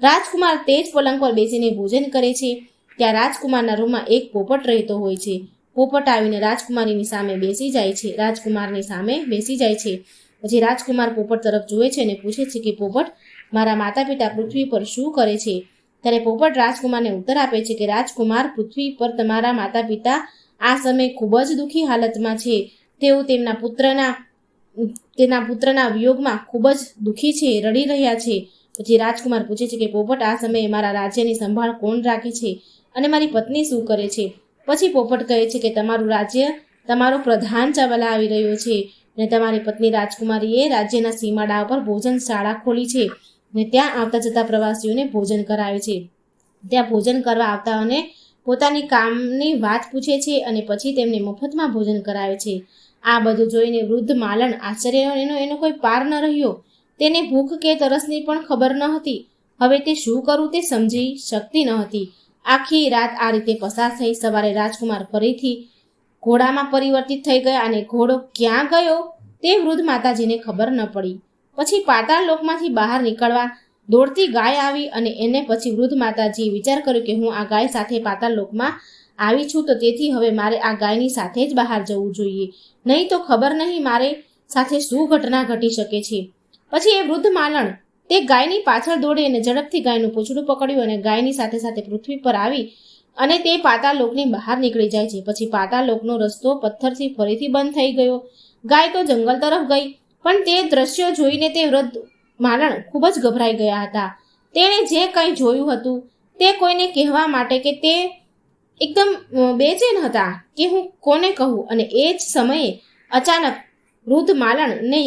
રાજકુમાર તે જ પલંગ પર બેસીને ભોજન કરે છે. ત્યાં રાજકુમારના રૂમમાં એક પોપટ રહેતો હોય છે. પોપટ આવીને રાજકુમારની સામે બેસી જાય છે. પછી રાજકુમાર પોપટ તરફ જુએ છે અને પૂછે છે કે પોપટ, મારા માતા પિતા પૃથ્વી પર શું કરે છે? ત્યારે પોપટ રાજકુમારને ઉત્તર આપે છે કે રાજકુમાર, પૃથ્વી પર તમારા માતા પિતા આ સમયે ખૂબ જ દુઃખી હાલતમાં છે. તેઓ તેના પુત્રના વિયોગમાં ખૂબ જ દુઃખી છે, રડી રહ્યા છે. પછી રાજકુમાર પૂછે છે કે પોપટ, આ સમયે મારા રાજ્યની સંભાળ કોણ રાખે છે અને મારી પત્ની શું કરે છે? પછી પોપટ કહે છે કે તમારું રાજ્ય તમારો પ્રધાન ચલાવી રહ્યો છે અને તમારી પત્ની રાજકુમારીએ રાજ્યના સીમાડા ઉપર ભોજનશાળા ખોલી છે અને ત્યાં આવતા જતા પ્રવાસીઓને ભોજન કરાવે છે. ત્યાં ભોજન કરવા આવતા અને પોતાની કામની વાત પૂછે છે અને પછી તેમને મફતમાં ભોજન કરાવે છે. આ બધું જોઈને વૃદ્ધ માલણ આશ્ચર્ય એનો કોઈ પાર ન રહ્યો. તેને ભૂખ કે તરસની પણ ખબર ન હતી. હવે તે શું કરું તે સમજી શકતી ન હતી. આખી રાત આ રીતે પસાર થઈ. સવારે રાજકુમાર ફરીથી ઘોડામાં પરિવર્તિત થઈ ગયા અને ઘોડો ક્યાં ગયો તે વૃદ્ધ માતાજીને ખબર ન પડી. પછી પાતાળ લોકમાંથી બહાર નીકળવા દોડતી ગાય આવી અને એને પછી વૃદ્ધ માતાજીએ વિચાર કર્યો કે હું આ ગાય સાથે પાતાળ લોકમાં આવી છું, તો તેથી હવે મારે આ ગાયની સાથે જ બહાર જવું જોઈએ, નહીં તો ખબર નહીં મારે સાથે શું ઘટના ઘટી શકે છે. પછી એ વૃદ્ધ માલણ તે ગાયની પાછળ દોડી અને ઝડપથી ગાયનું પૂંછડું પકડ્યું અને ગાયની સાથે સાથે પૃથ્વી પર આવી અને તે પાતાળ લોકની બહાર નીકળી જાય છે. પછી પાતાળ લોકનો રસ્તો પથ્થરથી ફરીથી બંધ થઈ ગયો. ગાય તો જંગલ તરફ ગઈ, પણ તે દ્રશ્યો જોઈને તે વૃદ્ધ માલણ ખૂબ જ ગભરાઈ ગયા હતા. તેણે જે કંઈ જોયું હતું તે કોઈને કહેવા માટે કે તે એકદમ બેચેન હતા કે હું કોને કહું. અને એ જ સમયે અચાનક વૃદ્ધ માલણને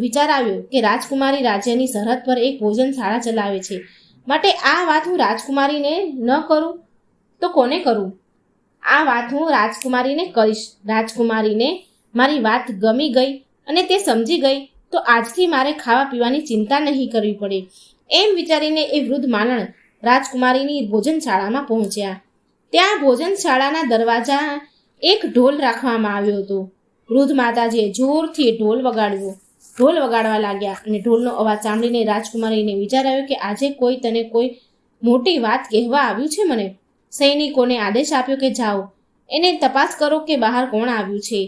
વિચાર આવ્યો કે રાજકુમારી રાજ્યની સરહદ પર એક ભોજનશાળા ચલાવે છે, માટે આ વાત હું રાજકુમારીને ન કરું તો કોને કરું? આ વાત હું રાજકુમારીને કહીશ. રાજકુમારીને મારી વાત ગમી ગઈ અને તે સમજી ગઈ તો આજથી મારે ખાવા પીવાની ચિંતા નહીં કરવી પડે. એમ વિચારીને એ વૃદ્ધ માલણ રાજકુમારીની ભોજનશાળામાં પહોંચ્યા. ત્યાં ભોજનશાળાના દરવાજા એક ઢોલ રાખવામાં આવ્યો હતો. વૃદ્ધ માતાજીએ જોરથી ઢોલ વગાડવા લાગ્યા અને ઢોલનો અવાજ સાંભળીને રાજકુમારીને વિચાર આવ્યો કે આજે કોઈ મોટી વાત કહેવા આવ્યું છે મને. સૈનિકોને આદેશ આપ્યો કે જાઓ એને તપાસ કરો કે બહાર કોણ આવ્યું છે.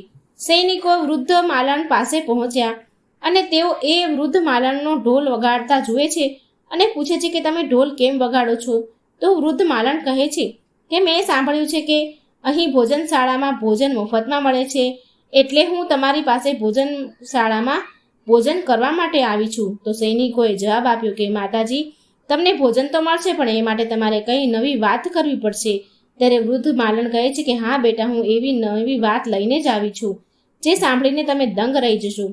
સૈનિકો વૃદ્ધ માલણ પાસે પહોંચ્યા અને તેઓ એ વૃદ્ધ માલણનો ઢોલ વગાડતા જુએ છે અને પૂછે છે કે તમે ઢોલ કેમ વગાડો છો? તો વૃદ્ધ માલણ કહે છે કે મેં સાંભળ્યું છે કે અહીં ભોજનશાળામાં ભોજન મફતમાં મળે છે, એટલે હું તમારી પાસે ભોજનશાળામાં ભોજન કરવા માટે આવી છું. તો સૈનિકોએ જવાબ આપ્યો કે માતાજી, તમને ભોજન તો મળશે, પણ એ માટે તમારે કંઈ નવી વાત કરવી પડશે. ત્યારે વૃદ્ધ માલણ કહે છે કે હા બેટા, હું એવી નવી વાત લઈને જ આવી છું જે સાંભળીને તમે દંગ રહી જશો.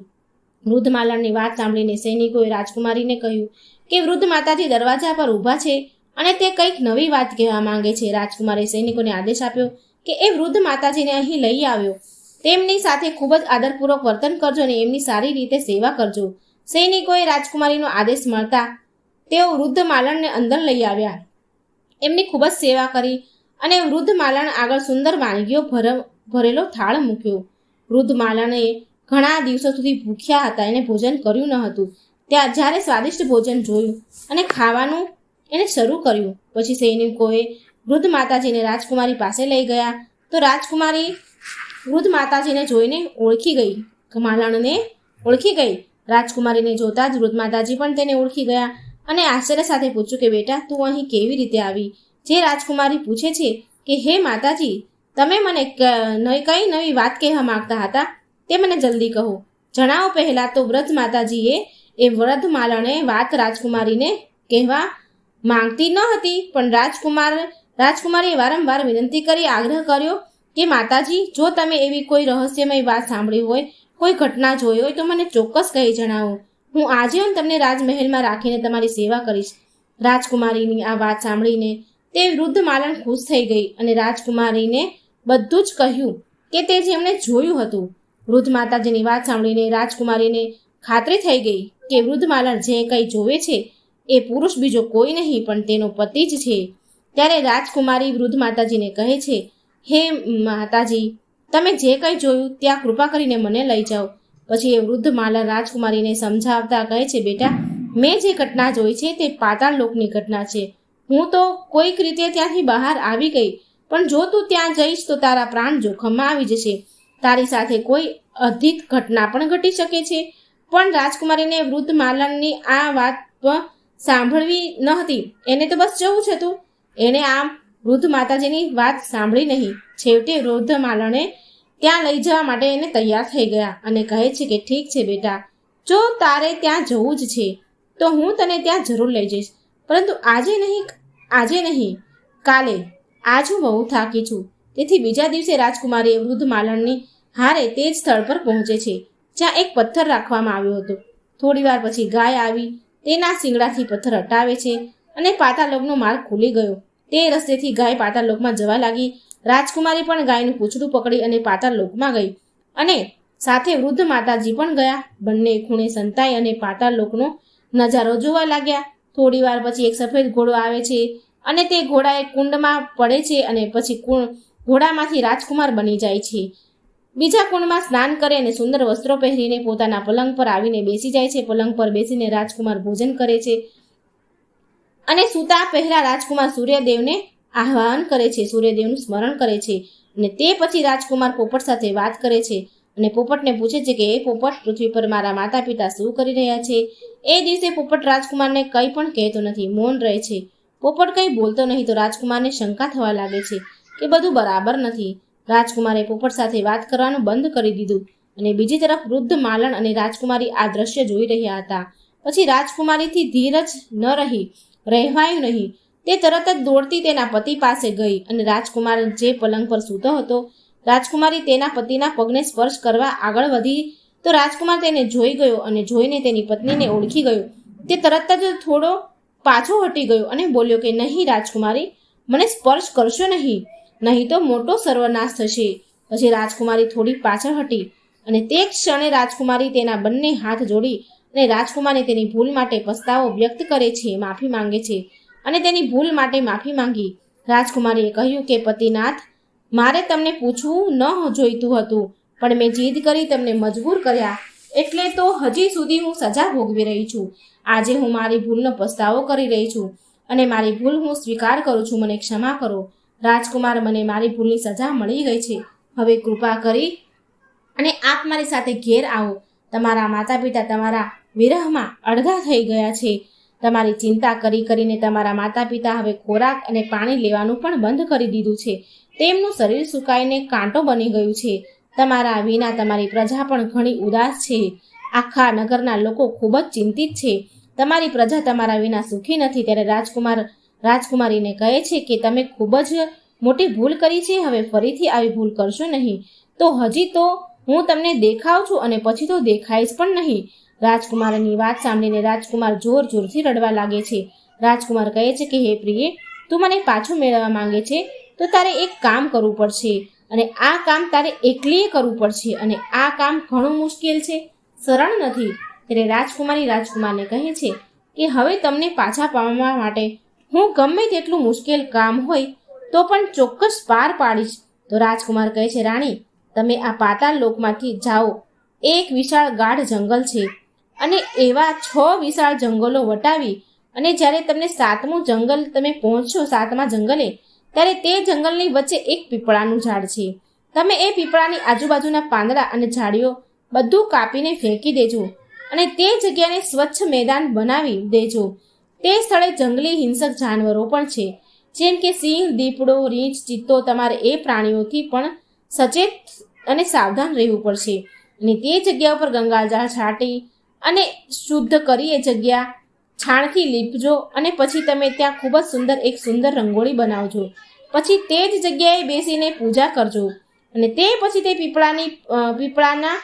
વૃદ્ધ માલણની વાત સાંભળીને સૈનિકોએ રાજકુમારીને કહ્યું કે વૃદ્ધ માતાજી દરવાજા પર ઊભા છે અને તે કંઈક નવી વાત કહેવા માંગે છે. રાજકુમારે સૈનિકોને આદેશ આપ્યો કે એ વૃદ્ધ માતાજીને અહીં લઈ આવ્યો. તેમની સાથે ખૂબ જ આદરપૂર્વક વર્તન કરજો અને એમની સારી રીતે સેવા કરજો. સૈનિકોએ રાજકુમારીનો આદેશ મળતા તેઓ વૃદ્ધ માલણને અંદર લઈ આવ્યા. એમની ખૂબ જ સેવા કરી અને વૃદ્ધ માલણ આગળ સુંદર વાનગીઓ ભરેલો થાળ મૂક્યો. વૃદ્ધ માલણે ઘણા દિવસો સુધી ભૂખ્યા હતા, એને ભોજન કર્યું ન હતું. જ્યારે સ્વાદિષ્ટ ભોજન જોયું અને ખાવાનું એને શરૂ કર્યું, પછી સૈનિકોએ વૃદ્ધ માતાજીને રાજકુમારી પાસે લઈ ગયા. તો રાજકુમારી વૃદ્ધ માતાજીને જોઈને માલણને ઓળખી ગઈ. રાજકુમારીને જોતા જ વૃદ્ધ માતાજી પણ તેને ઓળખી ગયા અને આશ્ચર્ય સાથે પૂછ્યું કે બેટા, તું અહીં કેવી રીતે આવી? જે રાજકુમારી પૂછે છે કે હે માતાજી, તમે મને કઈ નવી વાત કહેવા માંગતા હતા તે મને જલ્દી કહો, જણાવો. પહેલા તો વૃદ્ધ માતાજીએ એ વૃદ્ધ માલણે વાત રાજકુમારીને કહેવા માંગતી ન હતી, પણ રાજકુમારીએ વારંવાર વિનંતી કરી આગ્રહ કર્યો કે માતાજી, જો તમે એવી કોઈ રહસ્યમય વાત સાંભળી હોય, કોઈ ઘટના જોઈ હોય તો મને ચોક્કસ કહી જણાવો. હું આજીવન તમને રાજમહેલમાં રાખીને તમારી સેવા કરીશ. રાજકુમારીની આ વાત સાંભળીને તે વૃદ્ધ માલણ ખુશ થઈ ગઈ અને રાજકુમારીને બધું જ કહ્યું કે તે જેમણે જોયું હતું. વૃદ્ધ માતાજીની વાત સાંભળીને રાજકુમારીને ખાતરી થઈ ગઈ કે વૃદ્ધ માલણ જે કંઈ જોવે છે એ પુરુષ બીજો કોઈ નહીં પણ તેનો પતિ જ છે. ત્યારે રાજકુમારી વૃદ્ધ માતાજીને કહે છે, હે માતાજી, તમે જે કંઈ જોયું ત્યાં કૃપા કરીને મને લઈ જાઓ. પછી એ વૃદ્ધ માલણ રાજકુમારીને સમજાવતા કહે છે, બેટા, મેં જે ઘટના જોઈ છે તે પાતાળ લોકની ઘટના છે. હું તો કોઈક રીતે ત્યાંથી બહાર આવી ગઈ, પણ જો તું ત્યાં જઈશ તો તારા પ્રાણ જોખમમાં આવી જશે. તારી સાથે કોઈ અધિક ઘટના પણ ઘટી શકે છે. પણ રાજકુમારીને વૃદ્ધ માલણની આ વાત સાંભળવી ન હતી. એને તો બસ જવું જ હતું. એણે આમ વૃદ્ધ માતાજીની વાત સાંભળી નહીં. છેવટે વૃદ્ધ માલણે ત્યાં લઈ જવા માટે એને તૈયાર થઈ ગયા અને કહે છે કે ઠીક છે બેટા, જો તારે ત્યાં જવું જ છે તો હું તને ત્યાં જરૂર લઈ જઈશ, પરંતુ આજે નહીં, કાલે. આજ હું બહુ થાકી છું. તેથી બીજા દિવસે રાજકુમારીએ વૃદ્ધ માલણની હારે તે જ સ્થળ પર પહોંચે છે જ્યાં એક પથ્થર રાખવામાં આવ્યો હતો. થોડી વાર પછી ગાય આવી તેના શિંગડાથી પથ્થર હટાવે છે અને પાતાળલોકનો માર્ગ ખુલી ગયો. તે રસ્તેથી ગાય પાતાળલોકમાં જવા લાગી. રાજકુમારી પણ ગાયનું પૂંછડું પકડી અને પાતાળલોકમાં ગઈ અને સાથે વૃદ્ધ માતાજી પણ ગયા. બંને ખૂણે સંતાઈ અને પાતાળલોકનો નજારો જોવા લાગ્યા. થોડી વાર પછી એક સફેદ ઘોડો આવે છે અને તે ઘોડા એક કુંડમાં પડે છે અને પછી ઘોડામાંથી રાજકુમાર બની જાય છે. બીજા કુંડમાં સ્નાન કરે અને સુંદર વસ્ત્રો પહેરીને પોતાના પલંગ પર આવીને બેસી જાય છે. પલંગ પર બેસીને રાજકુમાર ભોજન કરે છે. અને સૂતા પહેલા રાજકુમાર સૂર્યદેવને આહ્વાન કરે છે, સૂર્યદેવનું સ્મરણ કરે છે. અને તે પછી રાજકુમાર પોપટ સાથે વાત કરે છે અને પોપટને પૂછે છે કે એ પોપટ, પૃથ્વી પર મારા માતા પિતા શું કરી રહ્યા છે? એ દિવસે પોપટ રાજકુમારને કંઈ પણ કહેતો નથી, મૌન રહે છે. પોપટ કંઈ બોલતો નહીં તો રાજકુમારને શંકા થવા લાગે છે કે બધું બરાબર નથી. રાજકુમારે પોપટ સાથે વાત કરવાનું બંધ કરી દીધું અને બીજી તરફ વૃદ્ધ માલણ અને રાજકુમારી આ દ્રશ્ય જોઈ રહ્યા હતા. પછી રાજકુમારીથી ધીરજ ન રહેવાયું નહીં. તે તરત જ દોડતી તેના પતિ પાસે ગઈ અને રાજકુમાર જે પલંગ પર સૂતો હતો, રાજકુમારી તેના પતિના પગને સ્પર્શ કરવા આગળ વધી તો રાજકુમાર તેને જોઈ ગયો અને જોઈને તેની પત્નીને ઓળખી ગયો. તે તરત જ થોડો પાછો હટી ગયો અને બોલ્યો કે નહીં રાજકુમારી, મને સ્પર્શ કરશો નહીં તો મોટો સર્વનાશ થશે. પછી રાજકુમારી થોડી પાછળ હટી અને તે ક્ષણે રાજકુમારી તેના બંને હાથ જોડી અને રાજકુમારને તેની ભૂલ માટે પસ્તાવો વ્યક્ત કરે છે, માફી માંગે છે અને તેની ભૂલ માટે માફી માંગી. રાજકુમારીએ કહ્યું કે પતિનાથ, મારે તમને પૂછવું ન જોઈતું હતું, પણ મેં જીદ કરી તમને મજબૂર કર્યા, એટલે તો હજી સુધી હું સજા ભોગવી રહી છું. આજે હું મારી ભૂલનો પસ્તાવો કરી રહી છું અને મારી ભૂલ હું સ્વીકાર કરું છું. મને ક્ષમા કરો રાજકુમાર, મને મારી ભૂલની સજા મળી ગઈ છે. હવે કૃપા કરી અને આપ મારી સાથે ઘેર આવો. તમારા માતા પિતા તમારા વિરહમાં અડધા થઈ ગયા છે. તમારી ચિંતા કરીને તમારા માતા પિતા હવે ખોરાક અને પાણી લેવાનું પણ બંધ કરી દીધું છે. તેમનું શરીર સુકાઈને કાંટો બની ગયું છે. તમારા વિના તમારી પ્રજા પણ ઘણી ઉદાસ છે. આખા નગરના લોકો ખૂબ જ ચિંતિત છે. તમારી પ્રજા તમારા વિના સુખી નથી. ત્યારે રાજકુમારીને કહે છે કે તમે ખૂબ જ મોટી ભૂલ કરી છે. હવે ફરીથી આવી ભૂલ કરશો નહીં. તો હજી તો હું તમને દેખાઉં છું અને પછી તો દેખાઈશ પણ નહીં. રાજકુમારની વાત સાંભળીને રાજકુમાર જોરથી રડવા લાગે છે. રાજકુમાર કહે છે કે હે પ્રિય, તું મને પાછું મેળવવા માંગે છે તો તારે એક કામ કરવું પડશે અને આ કામ તારે એકલીએ કરવું પડશે અને આ કામ ઘણું મુશ્કેલ છે, સરળ નથી. ત્યારે રાજકુમારી રાજકુમારને કહે છે કે હવે તમને પાછા પામવા માટે હું ગમે તેટલું મુશ્કેલ કામ હોય તો પણ ચોક્કસ પાર પાડીશ. તો રાજકુમાર કહે છે, રાણી, તમે આ પાતાળ લોકમાંથી જાઓ. એક વિશાળ ગાઢ જંગલ છે અને એવા 6 વિશાળ જંગલો વટાવી અને જ્યારે તમને 7મું જંગલ તમે પહોંચશો, 7મા જંગલે, ત્યારે તે જંગલની વચ્ચે એક પીપળાનું ઝાડ છે. તમે એ પીપળાની આજુબાજુના પાંદડા અને ઝાડીઓ બધું કાપીને ફેંકી દેજો અને તે જગ્યાને સ્વચ્છ મેદાન બનાવી દેજો. તે સ્થળે જંગલી હિંસક જાનવરો પણ છે, જેમ કે સિંહ, દીપડો, રીંછ, ચિત્તો. તમારે એ પ્રાણીઓથી પણ સચેત અને સાવધાન રહેવું પડશે અને તે જગ્યા ઉપર ગંગાજળ છાંટી અને શુદ્ધ કરી એ જગ્યા છાણથી લીપજો અને પછી તમે ત્યાં ખૂબ જ એક સુંદર રંગોળી બનાવજો. પછી તે જ જગ્યાએ બેસીને પૂજા કરજો અને તે પછી તે પીપળાના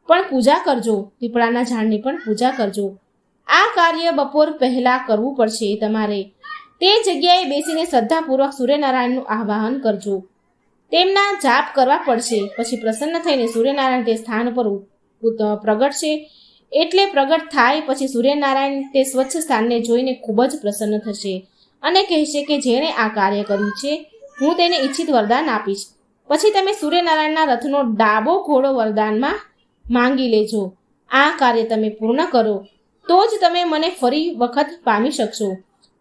પણ પૂજા કરજો, પીપળાના ઝાડની પણ પૂજા કરજો. આ કાર્ય બપોર પહેલા કરવું પડશે. તમારે તે જગ્યાએ બેસીને શ્રદ્ધાપૂર્વક સૂર્યનારાયણનું આહ્વાન કરજો, તેમના જાપ કરવા પડશે. પછી પ્રસન્ન થઈને સૂર્યનારાયણ તે સ્થાન પર પ્રગટશે. એટલે પ્રગટ થાય પછી સૂર્યનારાયણ તે સ્વચ્છ સ્થાનને જોઈને ખૂબ જ પ્રસન્ન થશે અને કહેશે કે જેણે આ કાર્ય કર્યું છે હું તેને ઈચ્છિત વરદાન આપીશ. પછી તમે સૂર્યનારાયણના રથનો ડાબો ઘોડો વરદાનમાં માંગી લેજો. આ કાર્ય તમે પૂર્ણ કરો તો જ તમે મને ફરી વખત પામી શકશો.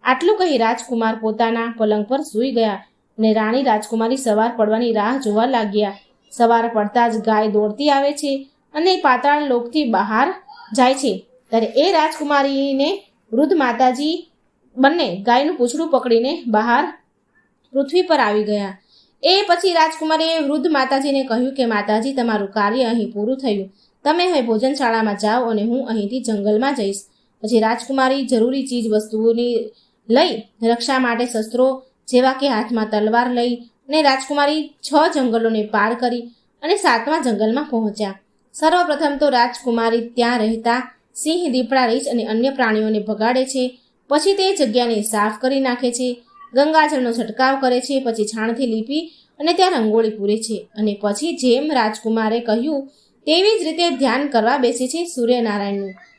આટલું કહી રાજકુમાર પોતાના પલંગ પર સૂઈ ગયા અને રાણી રાજકુમારી સવાર પડવાની રાહ જોવા લાગ્યા. સવાર પડતા જ ગાય દોડતી આવે છે અને પાતાળ લોકથી બહાર જાય છે. ત્યારે એ રાજકુમારીને વૃદ્ધ માતાજી બંને ગાયનું પૂંછડું પકડીને બહાર પૃથ્વી પર આવી ગયા. એ પછી રાજકુમારીએ વૃદ્ધ માતાજીને કહ્યું કે માતાજી, તમારું કાર્ય અહીં પૂરું થયું. તમે હવે ભોજનશાળામાં જાઓ અને હું અહીંથી જંગલમાં જઈશ. પછી રાજકુમારી જરૂરી ચીજ વસ્તુઓની લઈ રક્ષા માટે શસ્ત્રો જેવા કે હાથમાં તલવાર લઈ અને રાજકુમારી 6 જંગલોને પાર કરી અને 7મા જંગલમાં પહોંચ્યા. સર્વપ્રથમ તો રાજકુમારી ત્યાં રહેતા સિંહ, દીપડા, રીંછ અને અન્ય પ્રાણીઓને ભગાડે છે. પછી તે જગ્યાને સાફ કરી નાખે છે, ગંગાજળનો છંટકાવ કરે છે, પછી છાણથી લીપી અને ત્યાં રંગોળી પૂરે છે અને પછી જેમ રાજકુમારે કહ્યું તેવી જ રીતે ધ્યાન કરવા બેસે છે.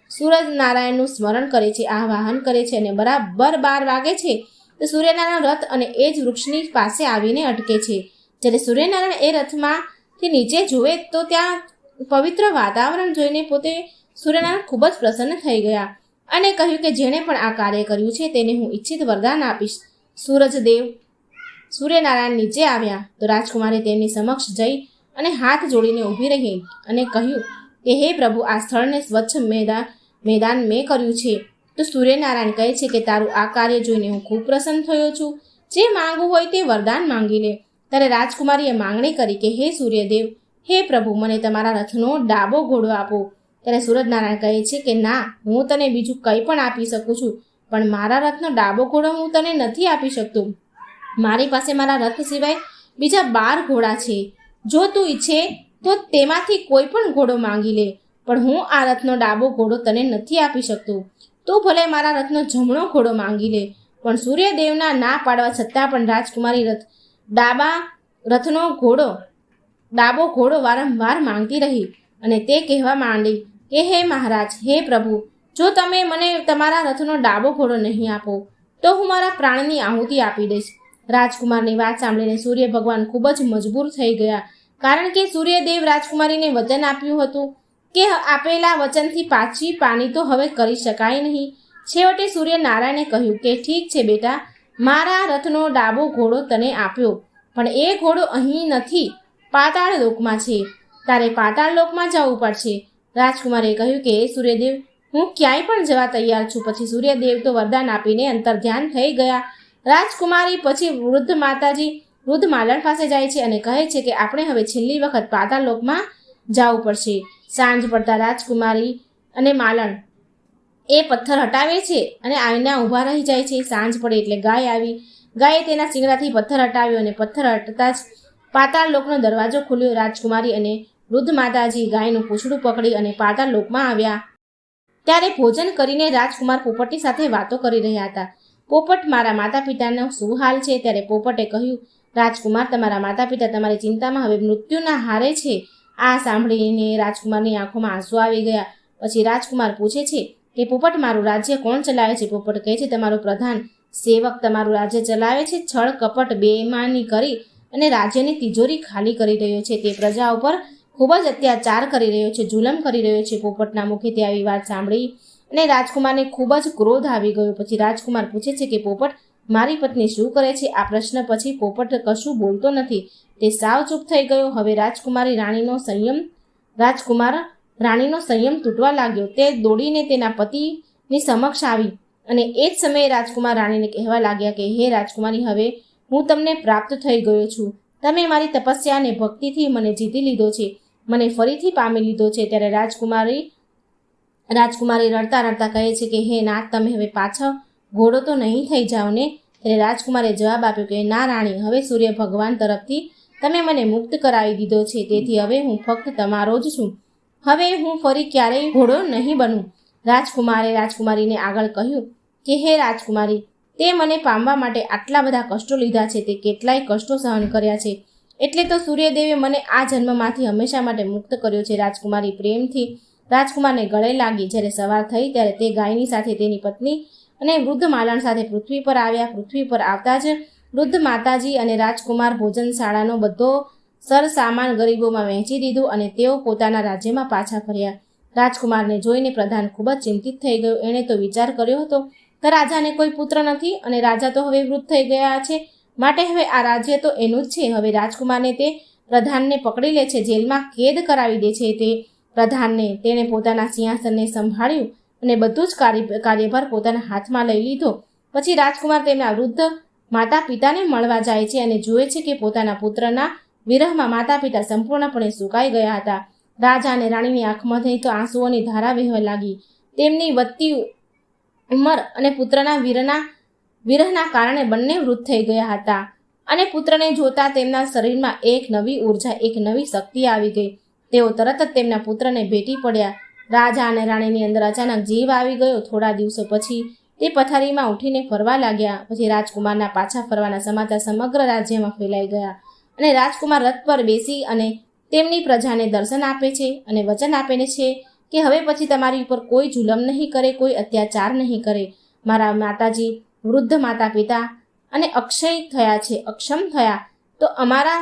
સૂર્યનારાયણનું સ્મરણ કરે છે, આહ્વાન કરે છે અને બરાબર 12 વાગે છે તો સૂર્યનારાયણ રથ અને એ જ વૃક્ષની પાસે આવીને અટકે છે. જ્યારે સૂર્યનારાયણ એ રથમાંથી નીચે જુએ તો ત્યાં પવિત્ર વાતાવરણ જોઈને પોતે સૂર્યનારાયણ ખૂબ જ પ્રસન્ન થઈ ગયા અને કહ્યું કે જેણે પણ આ કાર્ય કર્યું છે તેને હું ઈચ્છિત વરદાન આપીશ. સૂર્યનારાયણ નીચે આવ્યા તો રાજકુમારી તેમની સમક્ષ જઈ અને હાથ જોડીને ઊભી રહી અને કહ્યું કે હે પ્રભુ, આ સ્થળને સ્વચ્છ મેદાન મેં કર્યું છે. તો સૂર્યનારાયણ કહે છે કે તારું આ કાર્ય જોઈને હું ખૂબ પ્રસન્ન થયો છું. જે માંગવું હોય તે વરદાન માંગી લે. ત્યારે રાજકુમારીએ માંગણી કરી કે હે સૂર્યદેવ, હે પ્રભુ, મને તમારા રથનો ડાબો ઘોડો આપો. ત્યારે સૂર્યનારાયણ કહે છે કે ના, હું તને બીજું કંઈ પણ આપી શકું છું, પણ મારા રથનો ડાબો ઘોડો હું તને નથી આપી શકતો. મારી પાસે મારા રથ સિવાય બીજા 12 ઘોડા છે. જો તું ઈચ્છે તો તેમાંથી કોઈ પણ ઘોડો માંગી લે, પણ હું આ રથનો ડાબો ઘોડો તને નથી આપી શકતો. તું ભલે મારા રથનો જમણો ઘોડો માંગી લે. પણ સૂર્યદેવના ના પાડવા છતાં પણ રાજકુમારી ડાબો ઘોડો વારંવાર માંગતી રહી અને તે કહેવા માંડી કે હે મહારાજ, હે પ્રભુ, જો તમે મને તમારા રથનો ડાબો ઘોડો નહીં આપો તો હું મારા પ્રાણની આહુતિ આપી દઈશ. રાજકુમારની વાત સાંભળીને સૂર્ય ભગવાન ખૂબ જ મજબૂર થઈ ગયા, કારણ કે સૂર્યદેવ રાજકુમારીને વચન આપ્યું હતું કે આપેલા વચનથી પાછી પાની તો હવે કરી શકાય નહીં. છેવટે સૂર્યનારાયણે કહ્યું કે ઠીક છે બેટા, મારા રથનો ડાબો ઘોડો તને આપ્યો, પણ એ ઘોડો અહીં નથી, પાતાળ લોકમાં છે. તારે પાતાળ લોકમાં જવું પડશે. રાજકુમારે કહ્યું કે હે સૂર્યદેવ, હું ક્યાંય પણ જવા તૈયાર છું. પછી સૂર્યદેવ તો વરદાન આપીને અંતર્ધ્યાન થઈ ગયા. રાજકુમારી પછી વૃદ્ધ માલણ પાસે જાય છે અને કહે છે કે આપણે હવે છેલ્લી વખત પાતાળ લોકમાં જવું પડશે. સાંજ પડતા રાજકુમારી અને માલણ એ પથ્થર હટાવે છે અને આવીને ઊભા રહી જાય છે. સાંજ પડે એટલે ગાય આવી. ગાયે તેના શિંગડાથી પથ્થર હટાવ્યો અને પથ્થર હટતા જ પાતાળ લોકનો દરવાજો ખુલ્યો. રાજકુમારી અને વૃદ્ધ માતાજી ગાયનું પૂંછડું પકડી અને પાતાળ લોકમાં આવ્યા. ત્યારે ભોજન કરીને રાજકુમાર પોપટની સાથે વાતો કરી રહ્યા હતા. પોપટ, મારા માતા પિતાનો શું હાલ છે? ત્યારે પોપટે કહ્યું, રાજકુમાર, તમારા માતા પિતા તમારી ચિંતામાં હવે મૃત્યુના હારે છે. આ સાંભળીને રાજકુમારની આંખોમાં આંસુ આવી ગયા. પછી રાજકુમાર પૂછે છે કે પોપટ, મારું રાજ્ય કોણ ચલાવે છે? પોપટ કહે છે, તમારો પ્રધાન સેવક તમારું રાજ્ય ચલાવે છે. છળ કપટ બેઈમાની કરી અને રાજ્યની તિજોરી ખાલી કરી રહ્યો છે. તે પ્રજા ઉપર ખૂબ જ અત્યાચાર કરી રહ્યો છે, જુલમ કરી રહ્યો છે. પોપટના મુખેથી આવી વાત સાંભળી અને રાજકુમારને ખૂબ જ ક્રોધ આવી ગયો. પછી રાજકુમાર પૂછે છે કે પોપટ, મારી પત્ની શું કરે છે? આ પ્રશ્ન પછી પોપટ કશું બોલતો નથી. તે સાવ ચૂપ થઈ ગયો. હવે રાણીનો સંયમ તૂટવા લાગ્યો. તે દોડીને તેના પતિની સમક્ષ આવી અને એ જ સમયે રાજકુમાર રાણીને કહેવા લાગ્યા કે હે રાજકુમારી, હવે હું તમને પ્રાપ્ત થઈ ગયો છું. તમે મારી તપસ્યા અને ભક્તિથી મને જીતી લીધો છે, મને ફરીથી પામી લીધો છે. ત્યારે રાજકુમારી રડતા રડતા કહે છે કે હે નાથ, તમે હવે પાછા ઘોડો તો નહીં થઈ જાઓ ને? ત્યારે રાજકુમારે જવાબ આપ્યો કે ના રાણી, હવે સૂર્ય ભગવાન તરફથી તમે મને મુક્ત કરાવી દીધો છે, તેથી હવે હું ફક્ત તમારો જ છું. હવે હું ફરી ક્યારેય ઘોડો નહીં બનું. રાજકુમારે રાજકુમારીને આગળ કહ્યું કે હે રાજકુમારી, તે મને પામવા માટે આટલા બધા કષ્ટો લીધા છે, તે કેટલાય કષ્ટો સહન કર્યા છે, એટલે તો સૂર્યદેવે મને આ જન્મમાંથી હંમેશા માટે મુક્ત કર્યો છે. રાજકુમારી પ્રેમથી રાજકુમારને ગળે લાગી. જ્યારે સવાર થઈ ત્યારે તે ગાયની સાથે તેની પત્ની અને વૃદ્ધ માલણ સાથે પૃથ્વી પર આવ્યા. પૃથ્વી પર આવતા જ વૃદ્ધ માતાજી અને રાજકુમાર ભોજનશાળાનો બધો સરસામાન ગરીબોમાં વહેંચી દીધું અને તેઓ પોતાના રાજ્યમાં પાછા ફર્યા. રાજકુમારને જોઈને પ્રધાન ખૂબ જ ચિંતિત થઈ ગયો. એણે તો વિચાર કર્યો હતો કે રાજાને કોઈ પુત્ર નથી અને રાજા તો હવે વૃદ્ધ થઈ ગયા છે, માટે હવે આ રાજ્ય તો એનું જ છે. હવે રાજકુમારને તે પ્રધાનને પકડી લે છે, જેલમાં કેદ કરાવી દે છે. તે પ્રધાનને તેણે પોતાના સિંહાસનને સંભાળ્યું અને બધું જ કાર્યભાર પોતાના હાથમાં લઈ લીધો. પછી રાજકુમાર તેમના વૃદ્ધ માતા પિતાને મળવા જાય છે અને જુએ છે કે પોતાના પુત્રના વિરહમાં માતા પિતા સંપૂર્ણપણે સુકાઈ ગયા હતા. રાજા અને રાણીની આંખમાંથી તો આંસુઓની ધારા વહેવા લાગી. તેમની વધતી ઉંમર અને પુત્રના વિરહના કારણે બંને વૃદ્ધ થઈ ગયા હતા અને પુત્રને જોતા તેમના શરીરમાં એક નવી ઉર્જા, એક નવી શક્તિ આવી ગઈ. તેઓ તરત જ તેમના પુત્રને ભેટી પડ્યા. રાજા અને રાણીની અંદર અચાનક જીવ આવી ગયો. થોડા દિવસો પછી તે પથારીમાં ઉઠીને ફરવા લાગ્યા. પછી રાજકુમારના પાછા ફરવાના સમાચાર સમગ્ર રાજ્યમાં ફેલાઈ ગયા અને રાજકુમાર રથ પર બેસી અને તેમની પ્રજાને દર્શન આપે છે અને વચન આપે છે કે હવે પછી તમારી ઉપર કોઈ જુલમ નહીં કરે, કોઈ અત્યાચાર નહીં કરે. મારા માતાજી વૃદ્ધ માતા પિતા અને અક્ષમ થયા તો અમારા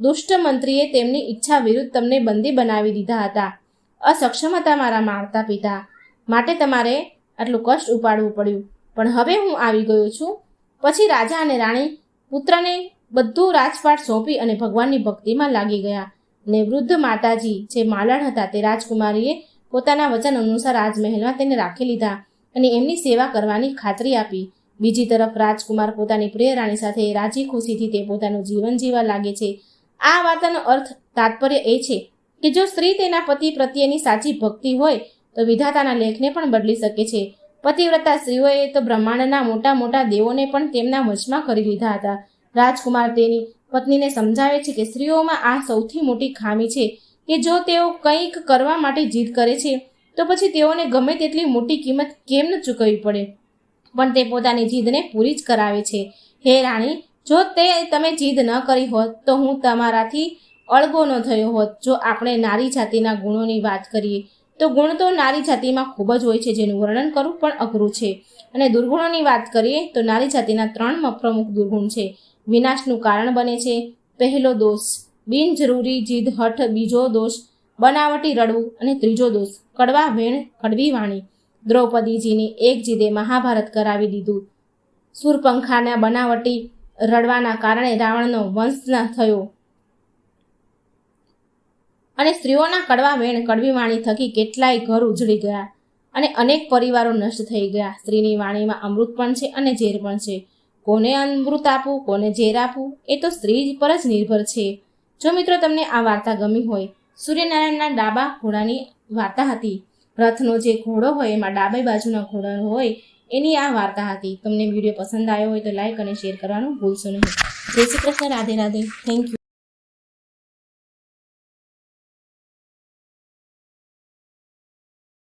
દુષ્ટ મંત્રીએ તેમની ઈચ્છા વિરુદ્ધ તમને બંદી બનાવી દીધા હતા. અસક્ષમ હતા મારા માતા પિતા, માટે તમારે આટલું કષ્ટ ઉપાડવું પડ્યું, પણ હવે હું આવી ગયો છું. પછી રાજા અને રાણી પુત્રને બધું રાજપાટ સોંપી અને ભગવાનની ભક્તિમાં લાગી ગયા. ને વૃદ્ધ માતાજી જે માલણ હતા તે રાજકુમારીએ પોતાના વચન અનુસાર રાજમહેલમાં તેને રાખી લીધા અને એમની સેવા કરવાની ખાતરી આપી. બીજી તરફ રાજકુમાર પોતાની પ્રિય રાણી સાથે રાજી ખુશીથી તે પોતાનું જીવન જીવવા લાગે છે. આ વાતનો અર્થ તાત્પર્ય એ છે કે જો સ્ત્રી તેના પતિ પ્રત્યેની સાચી ભક્તિ હોય તો વિધાતાના લેખને પણ બદલી શકે છે. પતિવ્રતા સ્ત્રીઓએ તો બ્રહ્માંડના મોટા મોટા દેવોને પણ તેમના વશમાં કરી લીધા હતા. રાજકુમાર તેની પત્નીને સમજાવે છે કે સ્ત્રીઓમાં આ સૌથી મોટી ખામી છે કે જો તેઓ કંઈક કરવા માટે જીદ કરે છે તો પછી તેઓને ગમે તેટલી મોટી કિંમત કેમ ન ચૂકવવી પડે, પણ તે પોતાની જીદને પૂરી જ કરાવે છે. હે રાણી, જો તમે જીદ ન કરી હોત તો હું તમારાથી અળગો ન થયો હોત. જો આપણે નારી જાતિના ગુણોની વાત કરીએ તો ગુણ તો નારી જાતિમાં ખૂબ જ હોય છે, જેનું વર્ણન કરવું પણ અઘરું છે. અને દુર્ગુણોની વાત કરીએ તો નારી જાતિના 3 પ્રમુખ દુર્ગુણ છે. વિનાશનું કારણ બને છે. પહેલો દોષ બિનજરૂરી જીદ હઠ, બીજો દોષ બનાવટી રડવું અને ત્રીજો દોષ કડવા વેણ કડવી વાણી. દ્રૌપદીજીની એક જીદે મહાભારત કરાવી દીધું. સુરપંખાના બનાવટી રડવાના કારણે રાવણનો વંશ થયો અને સ્ત્રીઓના કડવા વેણ કડવી વાણી થકી કેટલાય ઘર ઉજળી ગયા અને અનેક પરિવારો નષ્ટ થઈ ગયા. સ્ત્રીની વાણીમાં અમૃત પણ છે અને ઝેર પણ છે. કોને અમૃત આપવું, કોને ઝેર આપવું, એ તો સ્ત્રી પર જ નિર્ભર છે. જો મિત્રો તમને આ વાર્તા ગમી હોય, સૂર્યનારાયણના ડાબા ઘોડાની વાર્તા હતી. રથનો જે ઘોડો હોય એમાં ડાબી બાજુના ઘોડા હોય એની આ વાર્તા હતી. તમને વિડીયો પસંદ આવ્યો હોય તો લાઈક અને શેર કરવાનું ભૂલશો નહીં. જય શ્રી કૃષ્ણ. રાધે રાધે. Thank you.